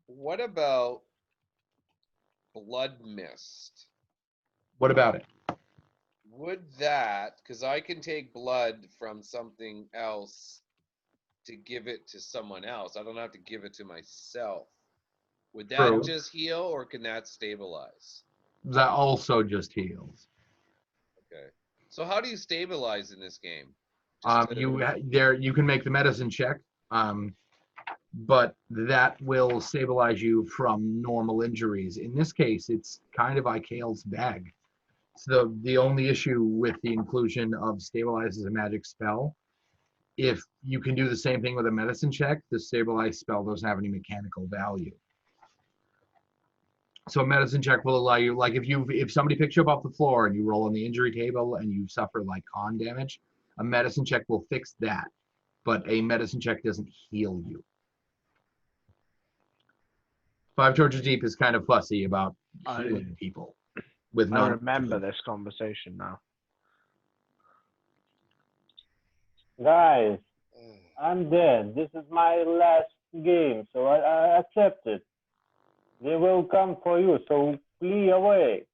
What about blood mist? What about it? Would that, because I can take blood from something else to give it to someone else. I don't have to give it to myself. Would that True. just heal, or can that stabilize? That also just heals. Okay. So how do you stabilize in this game? You can make the medicine check, but that will stabilize you from normal injuries. In this case, it's kind of IKL's bag. So the only issue with the inclusion of stabilize as a magic spell, if you can do the same thing with a medicine check, the stabilize spell doesn't have any mechanical value. So a medicine check will allow you, like if somebody picks you up off the floor and you roll on the injury table and you suffer like con damage, a medicine check will fix that, but a medicine check doesn't heal you. 5 Torches Deep is kind of fussy about healing people with I remember this conversation now. Guys, I'm dead. This is my last game, so I accept it. They will come for you, so flee away.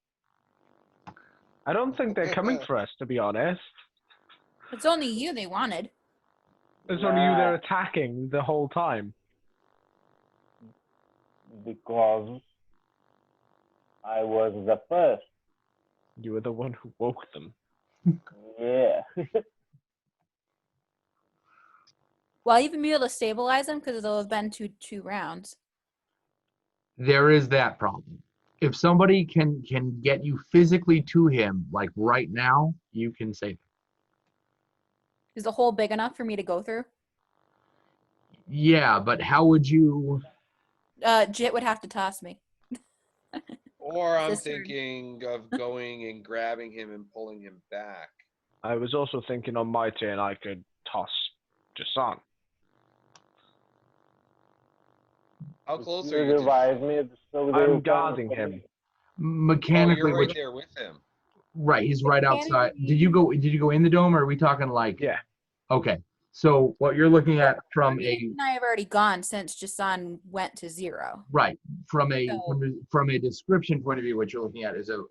I don't think they're coming for us, to be honest. It's only you they wanted. It's only you they're attacking the whole time. Because I was the first. You were the one who woke them. Yeah. Well, you even be able to stabilize them because it'll have been two rounds. There is that problem. If somebody can get you physically to him, like right now, you can save him. Is the hole big enough for me to go through? Yeah, but how would you? Jit would have to toss me. Or I'm Sister. thinking of going and grabbing him and pulling him back. I was also thinking on my turn I could toss Jason. How close You are you to? revive me, so they I'm will come guarding for him. me. Mechanically, you're right there with him. right, he's right outside. Did you go in the dome, or are we talking like? Yeah. Okay, so what you're looking at from Me and I have already gone since Jason went to 0. right from a So- from a description point of view, what you're looking at is a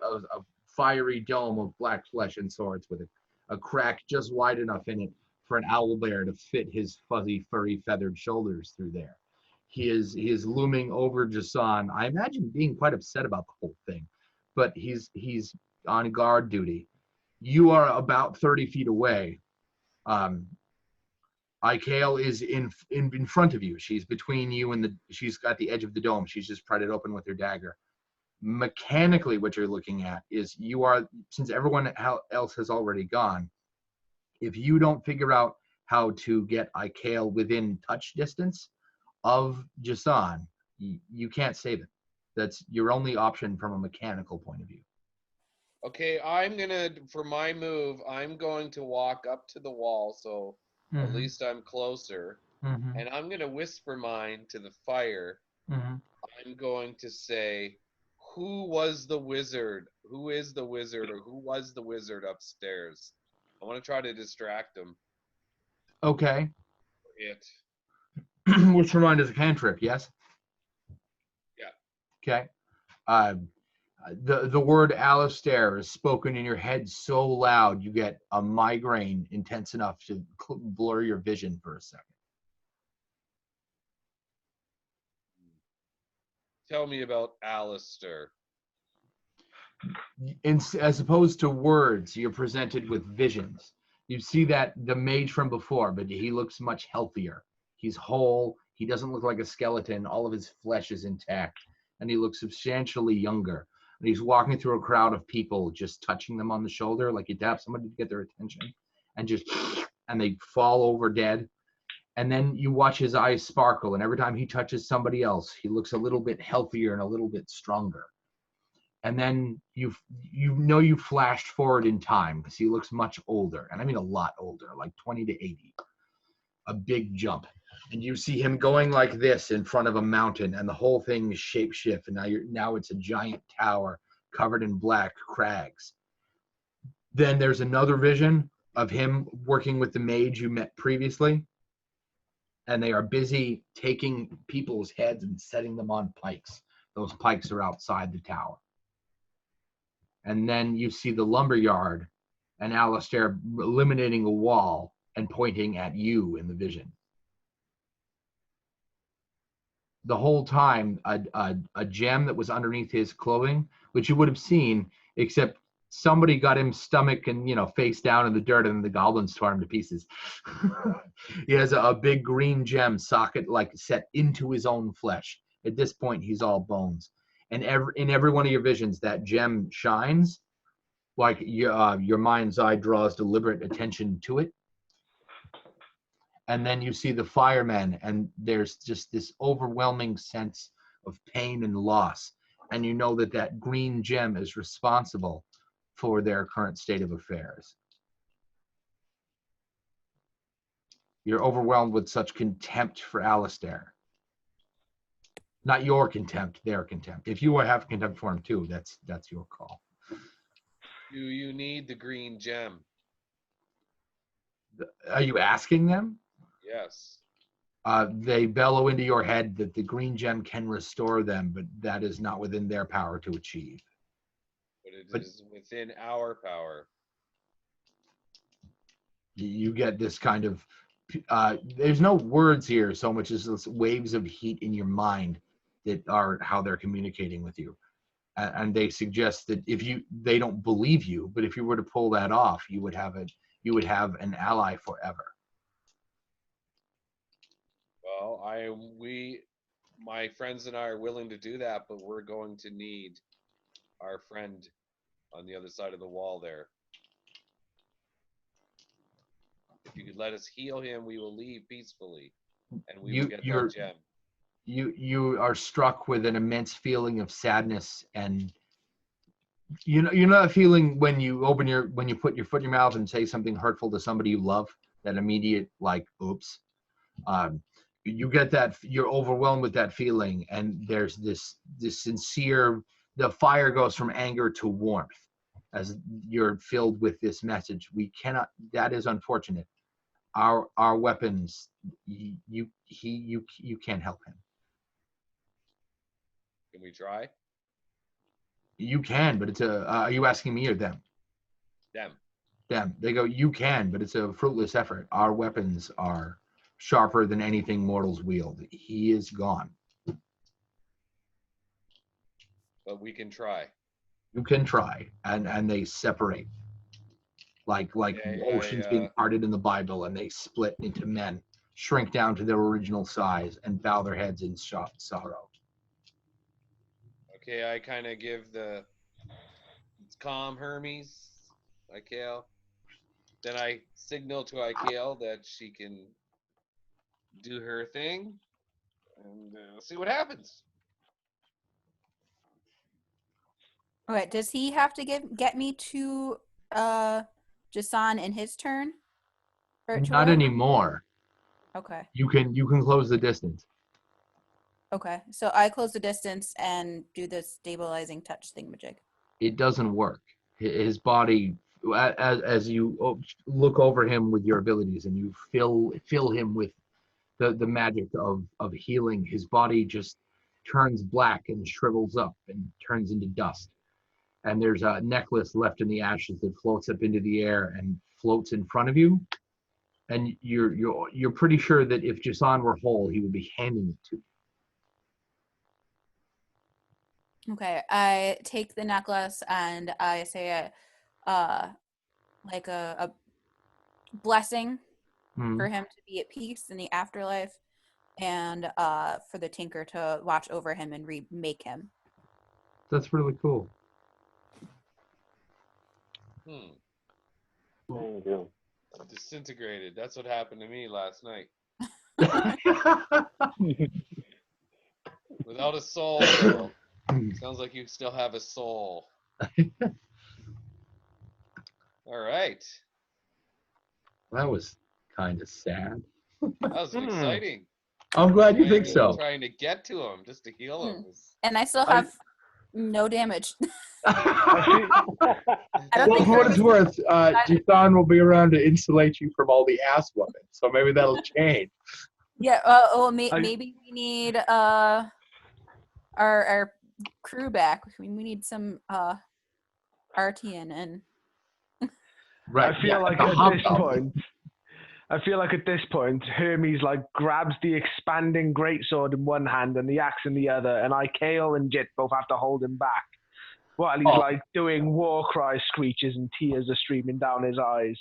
fiery dome of black flesh and swords with a crack just wide enough in it for an owl bear to fit his fuzzy, furry, feathered shoulders through there. He is looming over Jason. I imagine being quite upset about the whole thing, but he's on guard duty. You are about 30 feet away. Ikael is in front of you. She's between you and she's got the edge of the dome. She's just pried it open with her dagger. Mechanically, what you're looking at is since everyone else has already gone, if you don't figure out how to get Ikael within touch distance of Jason, you can't save it. That's your only option from a mechanical point of view. Okay, for my move, I'm going to walk up to the wall, so at Mhm. least I'm closer. Mhm. And I'm gonna whisper mine to the fire. Mhm. I'm going to say, who was the wizard? Who is the wizard, or who was the wizard upstairs? I want to try to distract him. Okay. It. Which remind is a cantrip, yes? Yeah. Okay. The word Alistair is spoken in your head so loud you get a migraine intense enough to blur your vision for a second. Tell me about Alistair. As opposed to words, you're presented with visions. You see that the mage from before, but he looks much healthier. He's whole. He doesn't look like a skeleton. All of his flesh is intact, and he looks substantially younger. And he's walking through a crowd of people, just touching them on the shoulder, like you tap somebody to get their attention, and and they fall over dead. And then you watch his eyes sparkle, and every time he touches somebody else, he looks a little bit healthier and a little bit stronger. And then you flashed forward in time because he looks much older, and I mean a lot older, like 20 to 80, a big jump. And you see him going like this in front of a mountain, and the whole thing is shapeshift, and now it's a giant tower covered in black crags. Then there's another vision of him working with the mage you met previously, and they are busy taking people's heads and setting them on pikes. Those pikes are outside the tower. And then you see the lumberyard and Alistair eliminating a wall and pointing at you in the vision. The whole time, a gem that was underneath his clothing, which you would have seen, except somebody got him stomach and face down in the dirt, and the goblins tore him to pieces. He has a big green gem socket like set into his own flesh. At this point, he's all bones. And in every one of your visions, that gem shines like your mind's eye draws deliberate attention to it. And then you see the firemen, and there's just this overwhelming sense of pain and loss. And you know that green gem is responsible for their current state of affairs. You're overwhelmed with such contempt for Alistair. Not your contempt, their contempt. If you have contempt for him too, that's your call. Do you need the green gem? Are you asking them? Yes. They bellow into your head that the green gem can restore them, but that is not within their power to achieve. But it is within our power. You get this kind of, there's no words here so much as this waves of heat in your mind that are how they're communicating with you. And they suggest that they don't believe you, but if you were to pull that off, you would have an ally forever. Well, my friends and I are willing to do that, but we're going to need our friend on the other side of the wall there. If you could let us heal him, we will leave peacefully, and we will get that gem. You are struck with an immense feeling of sadness, and you know that feeling when you put your foot in your mouth and say something hurtful to somebody you love, that immediate like oops. You get that, you're overwhelmed with that feeling, and there's this sincere, the fire goes from anger to warmth as you're filled with this message. That is unfortunate. Our weapons, you can't help him. Can we try? You can, but are you asking me or them? Them. They go, you can, but it's a fruitless effort. Our weapons are sharper than anything mortals wield. He is gone. But we can try. You can try, and they separate like oceans being parted in the Bible, and they split into men, shrink down to their original size, and bow their heads in sorrow. Okay, I kind of give it's calm, Hermes, Ikael. Then I signal to Ikael that she can do her thing, and see what happens. Okay, does he have to get me to Jason in his turn? For it to Not work? anymore. Okay. You can close the distance. Okay. So I close the distance and do the stabilizing touch thingamajig. It doesn't work. His body, as you look over him with your abilities and you fill him with the magic of healing, his body just turns black and shrivels up and turns into dust. And there's a necklace left in the ashes that floats up into the air and floats in front of you. And you're pretty sure that if Jason were whole, he would be handing it to you. Okay. I take the necklace and I say like a blessing for him to be at peace in the afterlife, and for the tinker to watch over him and remake him. That's really cool. Thank you. Disintegrated. That's what happened to me last night. Without a soul. Sounds like you still have a soul. All right. That was kind of sad. That was exciting. I'm glad you think so. Trying to get to him just to heal him. And I still have no damage. Well, for what it's worth, Jason will be around to insulate you from all the ass whooping, so maybe that'll change. Yeah. Maybe we need our crew back. We need some Artian and. Right. I feel like at this point, Hermes like grabs the expanding greatsword in one hand and the axe in the other, and Kale and Jit both have to hold him back while he's like doing war cry screeches and tears are streaming down his eyes.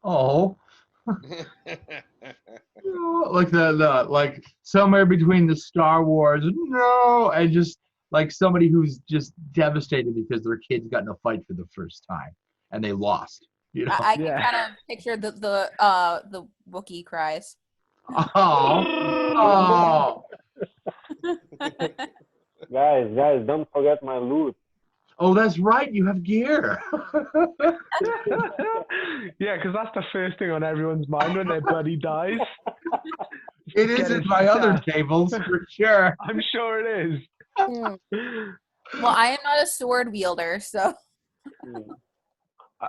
Oh. Like the like somewhere between the Star Wars and just like somebody who's just devastated because their kids got in a fight for the first time and they lost. You know? I can kind of picture the Wookiee cries. Oh. Guys, don't forget my loot. Oh, that's right. You have gear. Yeah, because that's the first thing on everyone's mind when their buddy dies. It is in my other tables for sure. I'm sure it is. Well, I am not a sword wielder, so.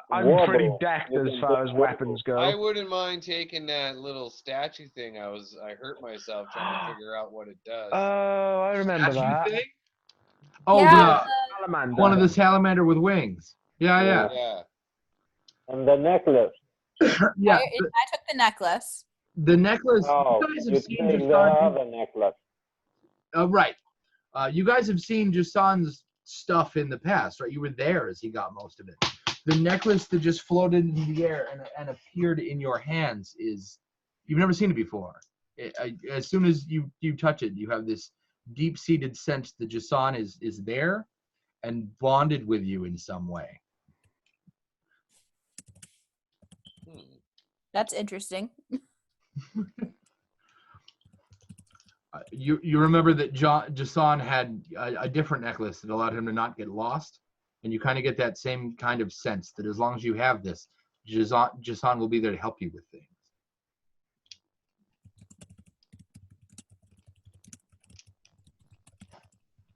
I'm pretty decked as far as weapons go. I wouldn't mind taking that little statue thing. I hurt myself trying to figure out what it does. Oh, I remember that. Thing? Oh, yeah, salamander. One of the salamander with wings. Yeah. And the necklace. Yeah. I took the necklace. The necklace. Oh, you guys have you seen take the other necklace. Right. You guys have seen Jason's stuff in the past, right? You were there as he got most of it. The necklace that just floated in the air and appeared in your hands is, you've never seen it before. As soon as you touch it, you have this deep-seated sense that Jason is there and bonded with you in some way. That's interesting. You remember that Jason had a different necklace that allowed him to not get lost? And you kind of get that same kind of sense that as long as you have this, Jason will be there to help you with things.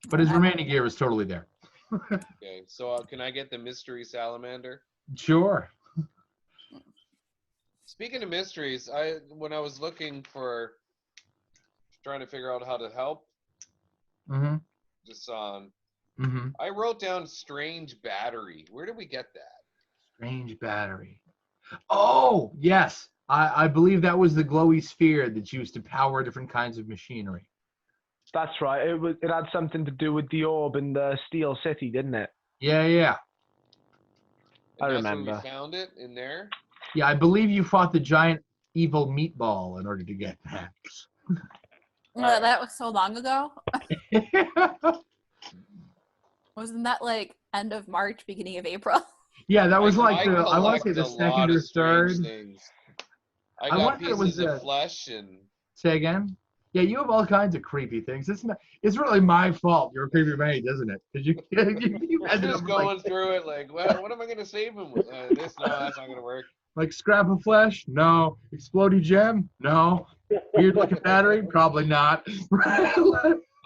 But his remaining gear is totally there. Okay, so can I get the mystery salamander? Sure. Speaking of mysteries, when I was looking for, trying to figure out how to help Jason, I wrote down strange battery. Where did we get that? Strange battery. Oh, yes. I believe that was the glowy sphere that's used to power different kinds of machinery. That's right. It had something to do with the orb in the Steel City, didn't it? Yeah. I That's remember. where we found it, in there? Yeah, I believe you fought the giant evil meatball in order to get that. That was so long ago. Wasn't that like end of March, beginning of April? Yeah, that was I want to say the second or third. I got pieces of flesh and... Say again? Yeah, you have all kinds of creepy things. It's really my fault. You're a creepy mage, isn't it? Because you I'm ended just up going like, through it like, what am I gonna save him with? This? No, that's not gonna work. like scrap of flesh? No. Explodey gem? No. Weird looking battery? Probably not.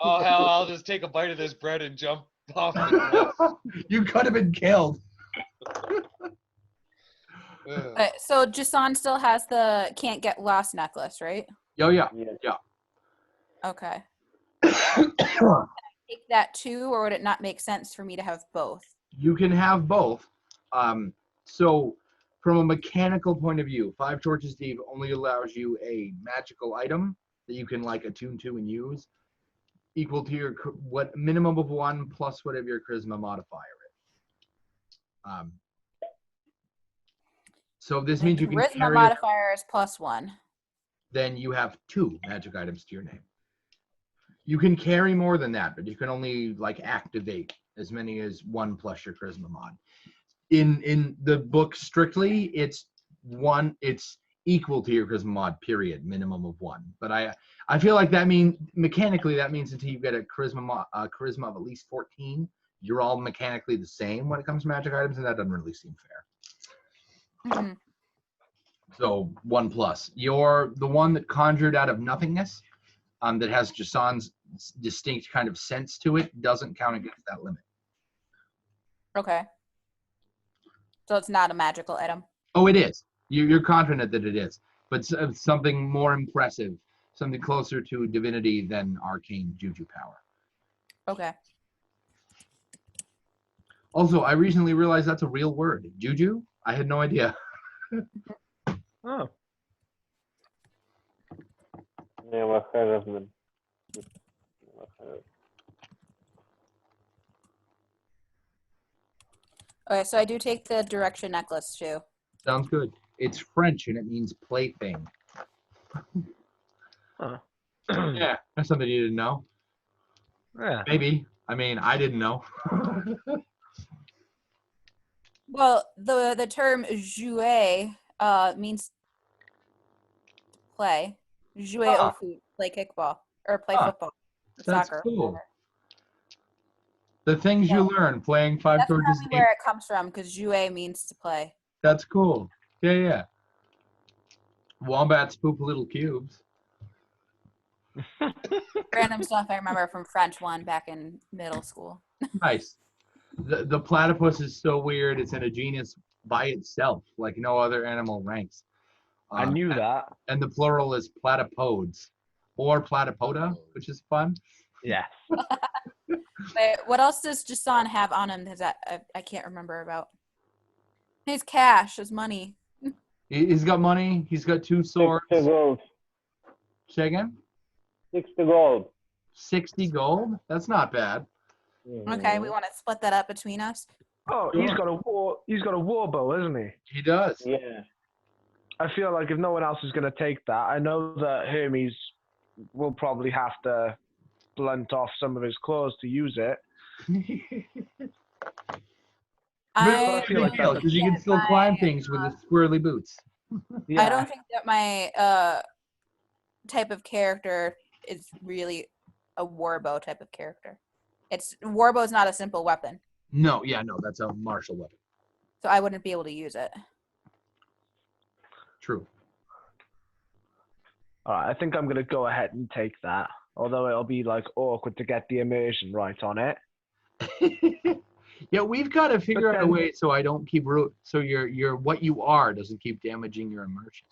Oh hell, I'll just take a bite of this bread and jump off the cliff. You could have been killed. Ugh. So Jason still has the can't get lost necklace, right? Oh yeah. Yes. Okay. Yeah. Take that too, or would it not make sense for me to have both? You can have both. So from a mechanical point of view, 5 Torches Deep only allows you a magical item that you can like attune to and use, equal to your what minimum of 1 plus whatever your charisma modifier is. So this means you can Charisma carry. modifier is +1. Then you have 2 magic items to your name. You can carry more than that, but you can only like activate as many as 1 plus your charisma mod. In the book strictly, it's equal to your charisma mod, period, minimum of 1. But I feel like that means mechanically that means until you get a charisma of at least 14, you're all mechanically the same when it comes to magic items, and that doesn't really seem fair. Mm-hmm. So 1 plus. You're the one that conjured out of nothingness, that has Jason's distinct kind of sense to it, doesn't count against that limit. Okay. So it's not a magical item. Oh, it is. You're confident that it is, but something more impressive, something closer to divinity than arcane juju power. Okay. Also, I recently realized that's a real word. Juju? I had no idea. Oh. Never heard of them. Never heard. Okay, so I do take the direction necklace too. Sounds good. It's French and it means plaything. Huh. Yeah, that's something you didn't know. Yeah. Maybe. I mean, I didn't know. Well, the term jouer means play. Jouer au foot, play kickball or play football, or That's soccer. cool. The things you learn playing 5 That's Torches probably Deep. where it comes from, because jouer means to play. That's cool. Yeah. Wombats poop little cubes. Random stuff I remember from French 1 back in middle school. Nice. The platypus is so weird. It's in a genus by itself, like no other animal ranks. I knew that. And the plural is platypodes or platypoda, which is fun. Yeah. Wait, what else does Jason have on him that I can't remember about? His cash, his money. He's got money. He's got 2 swords. 60 gold. Say again? 60 gold. 60 gold? That's not bad. Okay, we want to split that up between us. Oh, Sure. he's got a war bow, isn't he? He does. Yeah. I feel like if no one else is going to take that, I know that Hermes will probably have to blunt off some of his claws to use it. I feel like that's because you can still climb things with his squirrely boots. Yeah. I don't think that my type of character is really a warbow type of character. Warbow is not a simple weapon, No, that's a martial weapon. so I wouldn't be able to use it. True. All right, I think I'm going to go ahead and take that, although it'll be like awkward to get the immersion right on it. Yeah, we've got to figure out a then- way so I don't keep so your what you are doesn't keep damaging your immersion.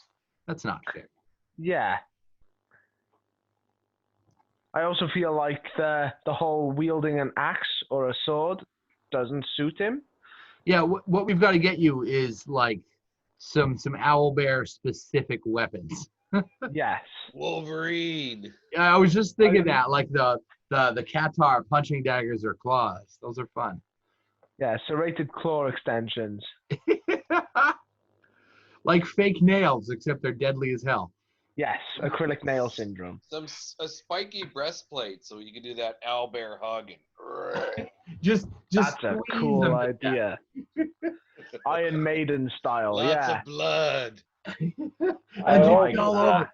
That's not fair. Yeah. I also feel like the whole wielding an axe or a sword doesn't suit him. Yeah, what we've got to get you is like some owlbear specific weapons. Yes. Wolverine. Yeah, I was just thinking that, like the Qatar punching daggers or claws. Those are fun. Yeah, serrated claw extensions. Like fake nails, except they're deadly as hell. Yes, acrylic nail syndrome. A spiky breastplate so you can do that owlbear hug. Just That's a squeeze cool them to idea. Iron Maiden style, Lots yeah. of blood. I And hope just all you over.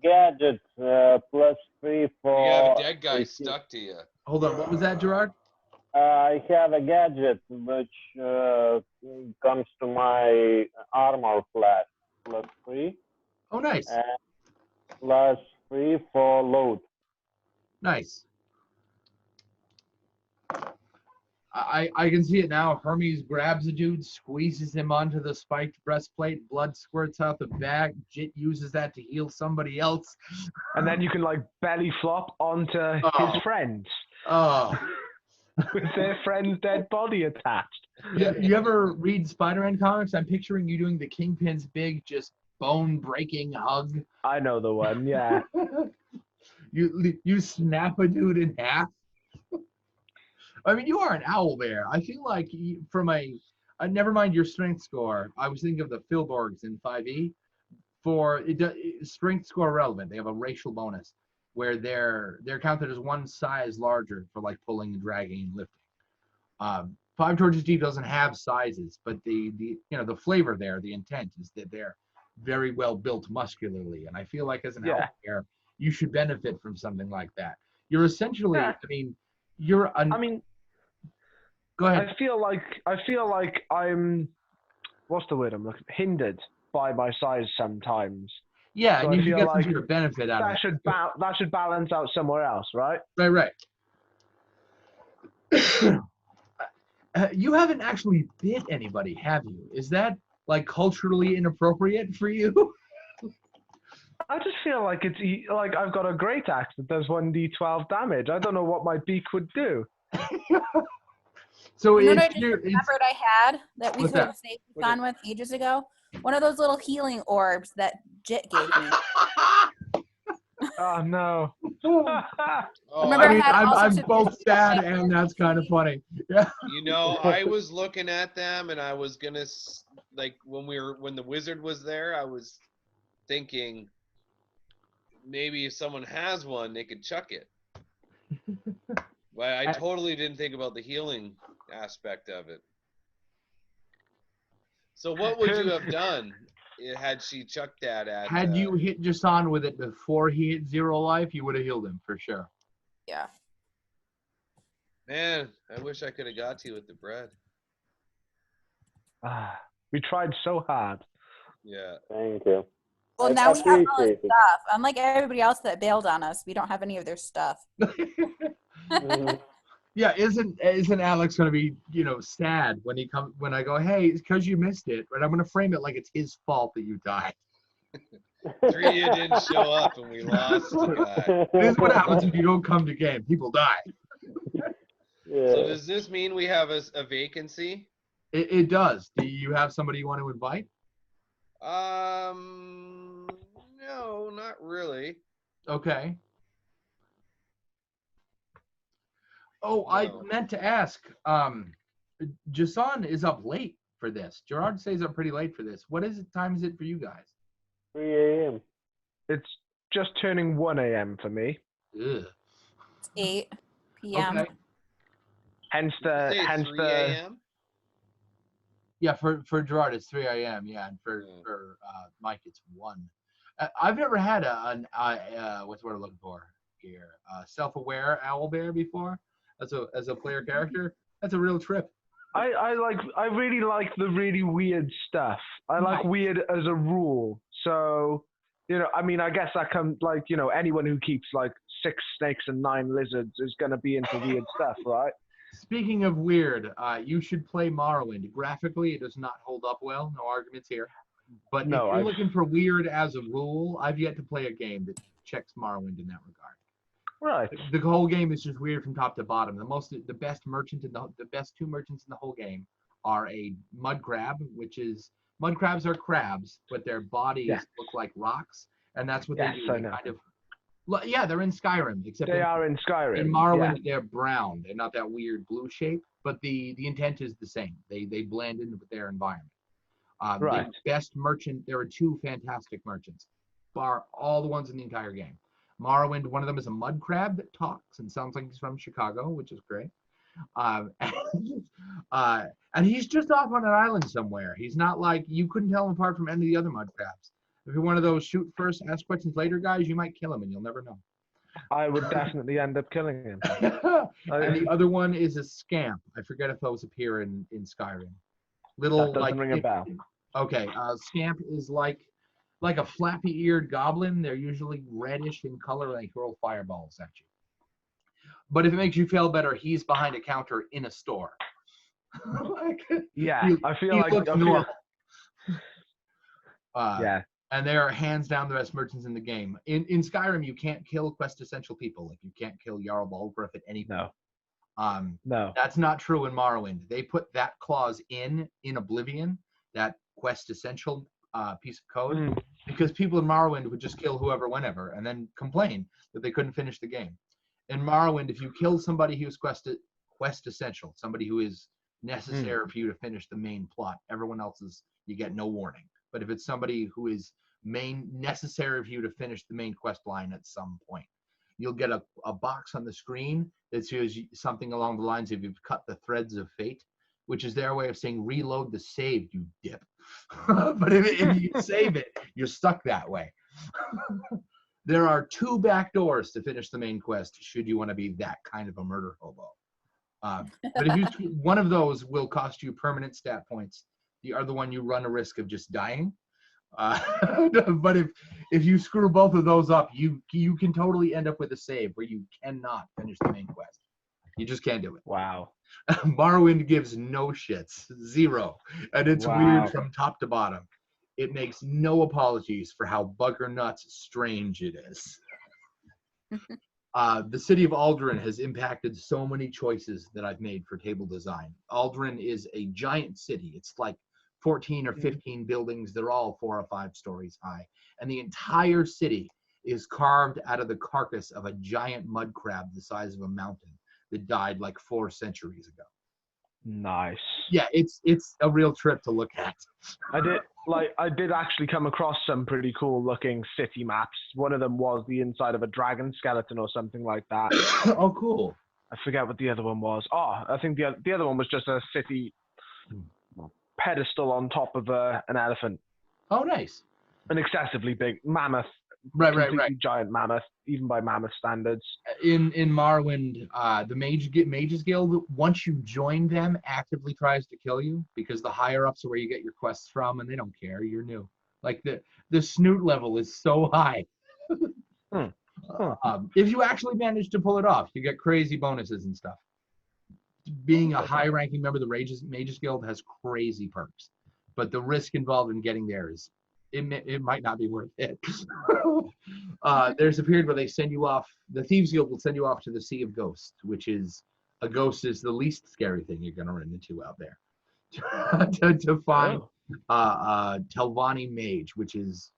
get gadget +3 for. You have a dead guy stuck to you. Hold on, what was that, Gerard? I have a gadget which comes to my armor class +3 Oh, nice. and +3 for load. Nice. I can see it now. Hermes grabs a dude, squeezes him onto the spiked breastplate. Blood squirts out the back. Jit uses that to heal somebody else. And then you can like belly flop onto his friends Oh. with their friend's dead body attached. Yeah, you ever read Spider-Man comics? I'm picturing you doing the Kingpin's big, just bone-breaking hug. I know the one, yeah. You snap a dude in half. I mean, you are an owl bear. I feel like from never mind your strength score. I was thinking of the Filborgs in 5e. For strength score relevant, they have a racial bonus where they're counted as one size larger for like pulling and dragging and lifting. Five Torches Deep doesn't have sizes, but the the flavor there, the intent is that they're very well built muscularly, and I feel like as an owl bear, you should benefit from something like that. You're essentially, Go ahead. I feel like I'm, what's the word I'm looking for? Hindered by my size sometimes. Yeah, so and you should get like some sort of benefit out of it. That should balance out somewhere else, right? Right. You haven't actually bit anybody, have you? Is that like culturally inappropriate for you? I just feel like it's like I've got a great axe that does 1d12 damage. I don't know what my beak would do. So you know what I just remembered I had that we could have saved fun with ages ago? One of those little healing orbs that Jit gave me. Oh no. I'm both sad and that's kind of funny. Yeah. You know, I was looking at them and I was gonna like when the wizard was there, I was thinking maybe if someone has one, they could chuck it. But I totally didn't think about the healing aspect of it. So what would you have done had she chucked that at? Had you hit Jason with it before he hit 0 life, you would have healed him for sure. Yeah. Man, I wish I could have got to you with the bread. We tried so hard. Yeah. Thank you. Well, now we have all his stuff. Unlike everybody else that bailed on us, we don't have any of their stuff. Yeah, isn't Alex gonna be sad when I go, hey, it's because you missed it, but I'm gonna frame it like it's his fault that you died. 3 of you didn't show up and we lost the guy. This is what happens if you don't come to game. People die. Yeah. So does this mean we have a vacancy? It does. Do you have somebody you want to invite? No, not really. Okay. Oh, no. I meant to ask. Jason is up late for this. Gerard stays up pretty late for this. What time is it for you guys? 3 a.m. It's just turning 1 a.m. for me. Ugh. It's 8 p.m. Okay. Hence 3 a.m. Yeah, for Gerard it's 3 a.m. Yeah, and for Mike it's 1. I've never had what's the word I'm looking for here? Self-aware owlbear before as a player character. That's a real trip. I really like the really weird stuff. I like weird as a rule. So, I guess that comes anyone who keeps 6 snakes and 9 lizards is gonna be into weird stuff, right? Speaking of weird, you should play Morrowind. Graphically, it does not hold up well. No arguments here. But if you're looking for weird as a rule, I've yet to play a game that checks Morrowind in that regard. Right. The whole game is just weird from top to bottom. The best 2 merchants in the whole game are a mud crab, mud crabs are crabs, but their bodies look like rocks, and that's what they do. They kind of. Yeah, they're in Skyrim, except they are in Skyrim. In Morrowind, they're brown. They're not that weird blue shape, but the intent is the same. They blend in with their environment. Right. The best merchant. There are 2 fantastic merchants, bar all the ones in the entire game. Morrowind, one of them is a mud crab that talks and sounds like he's from Chicago, which is great. And he's just off on an island somewhere. He's not you couldn't tell him apart from any of the other mud crabs. If you're one of those shoot first, ask questions later guys, you might kill him and you'll never know. I would definitely end up killing him. And the other one is a scamp. I forget if those appear in Skyrim. Little That doesn't ring a bell. Okay, scamp is like a flappy-eared goblin. They're usually reddish in color, and they hurl fireballs at you. But if it makes you feel better, he's behind a counter in a store. Yeah, I feel like yeah. And they are hands down the best merchants in the game. In Skyrim, you can't kill quest essential people. Like you can't kill Jarl Balgruuf at any point. No. That's not true in Morrowind. They put that clause in Oblivion, that quest essential piece of code, because people in Morrowind would just kill whoever, whenever, and then complain that they couldn't finish the game. In Morrowind, if you kill somebody who's quest essential, somebody who is necessary for you to finish the main plot, everyone else's, you get no warning. But if it's somebody who is necessary for you to finish the main quest line at some point, you'll get a box on the screen that says something along the lines of "You've cut the threads of fate," which is their way of saying reload the save, you dip. But if you save it, you're stuck that way. There are 2 back doors to finish the main quest, should you want to be that kind of a murder hobo. But if one of those will cost you permanent stat points. The other one, you run a risk of just dying. But if you screw both of those up, you can totally end up with a save where you cannot finish the main quest. You just can't do it. Wow. Morrowind gives no shits, 0, and it's weird from top to bottom. It makes no apologies for how bugger nuts strange it is. The city of Aldrin has impacted so many choices that I've made for table design. Aldrin is a giant city. It's like 14 or 15 buildings. They're all 4 or 5 stories high. And the entire city is carved out of the carcass of a giant mud crab the size of a mountain that died like 4 centuries ago. Nice. Yeah, it's a real trip to look at. I did actually come across some pretty cool looking city maps. One of them was the inside of a dragon skeleton or something like that. Oh, cool. I forget what the other one was. Oh, I think the other one was just a city pedestal on top of an elephant. Oh, nice. An excessively big mammoth. Right. Giant mammoth, even by mammoth standards. In Morrowind, the Mages Guild, once you join them, actively tries to kill you because the higher ups are where you get your quests from, and they don't care. You're new. Like the snoot level is so high. If you actually manage to pull it off, you get crazy bonuses and stuff. Being a high-ranking member of the Mages Guild has crazy perks, but the risk involved in getting there is it might not be worth it. There's a period where they send you off. The Thieves Guild will send you off to the Sea of Ghosts, which is a ghost is the least scary thing you're going to run into out there. to find Telvanni Mage, which is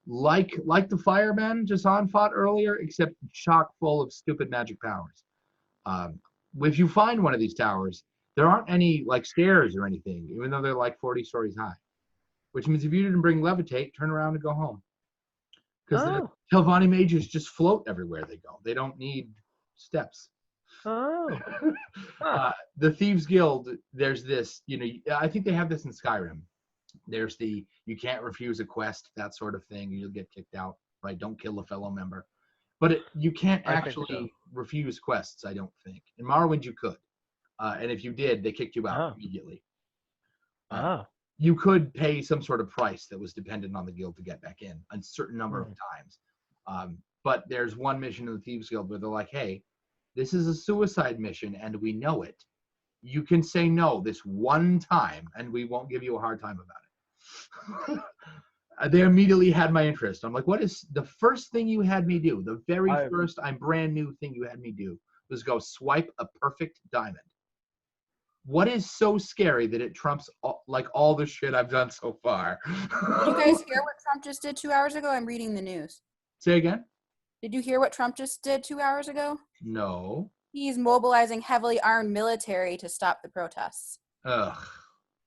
like the fireman Jason fought earlier, except chock full of stupid magic powers. If you find one of these towers, there aren't any like stairs or anything, even though they're like 40 stories high. Which means if you didn't bring levitate, turn around and go home. Because the Telvanni mages just float everywhere they go. They don't need steps. The Thieves Guild, there's this, I think they have this in Skyrim. There's the, you can't refuse a quest, that sort of thing. You'll get kicked out, right? Don't kill a fellow member. But you can't actually refuse quests, I don't think. In Morrowind, you could. And if you did, they kicked you out immediately. You could pay some sort of price that was dependent on the guild to get back in a certain number of times. But there's one mission in the Thieves Guild where they're like, hey, this is a suicide mission and we know it. You can say no this one time and we won't give you a hard time about it. They immediately had my interest. I'm like, what is the first thing you had me do? The very first I'm brand new thing you had me do was go swipe a perfect diamond. What is so scary that it trumps all the shit I've done so far? Did you guys hear what Trump just did 2 hours ago? I'm reading the news. Say again? Did you hear what Trump just did 2 hours ago? No. He's mobilizing heavily armed military to stop the protests. Ugh.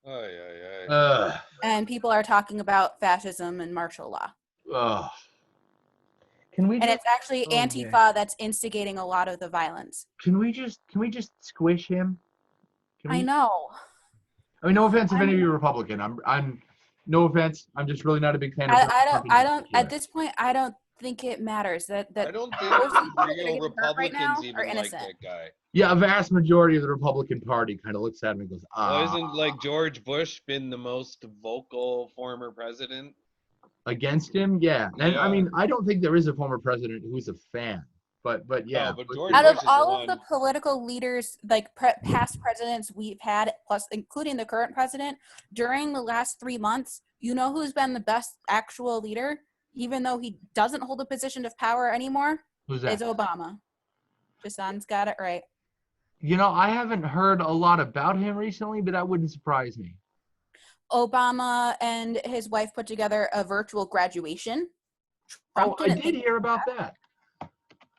Ugh. And people are talking about fascism and martial law. Ugh. And it's actually Antifa that's instigating a lot of the violence. Can we just squish him? I know. I mean, no offense if any of you are Republican. I'm No offense. I'm just really not a big fan of I don't at this point I don't think it matters that I don't think most of the people that are real getting hurt right now Republicans are even like innocent. that guy. Yeah, a vast majority of the Republican Party kind of looks at him and goes, Well, isn't like George Bush been the most vocal former president? Against him? Yeah. And I Yeah. mean, I don't think there is a former president who's a fan. But yeah. No, but George Out Bush of is the all of one. the political leaders, like past presidents we've had, plus including the current president, during the last 3 months, you know who's been the best actual leader, even though he doesn't hold a position of power anymore? Who's that? Is Obama. Jason's got it right. You know, I haven't heard a lot about him recently, but that wouldn't surprise me. Obama and his wife put together a virtual graduation. Trump I did hear about that.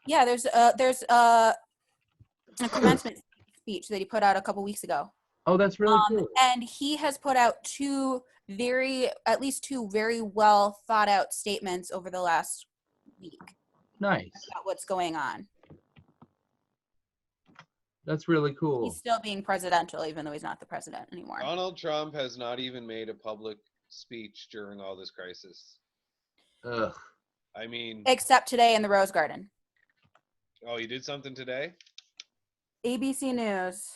Yeah, there's a commencement speech that he put out a couple weeks ago. Oh, that's really cool. And he has put out at least two very well thought out statements over the last week. Nice. About what's going on. That's really cool. He's still being presidential, even though he's not the president anymore. Donald Trump has not even made a public speech during all this crisis. Ugh. I mean, except today in the Rose Garden. Oh, you did something today? ABC News.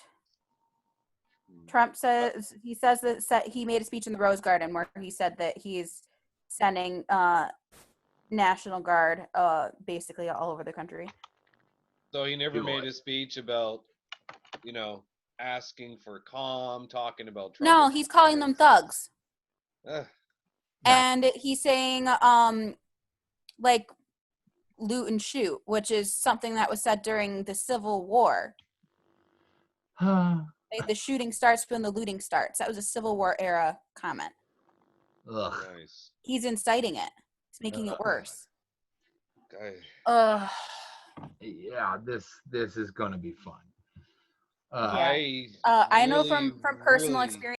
Trump says that he made a speech in the Rose Garden where he said that he's sending National Guard basically all over the country. So he never made a speech about, asking for calm, talking about Trump. No, he's calling them thugs. Ugh. And he's saying like loot and shoot, which is something that was said during the Civil War. The shooting starts when the looting starts. That was a Civil War era comment. Ugh. Nice. He's inciting it. He's making it worse. Okay. Yeah, this is gonna be fun. I know from personal experience.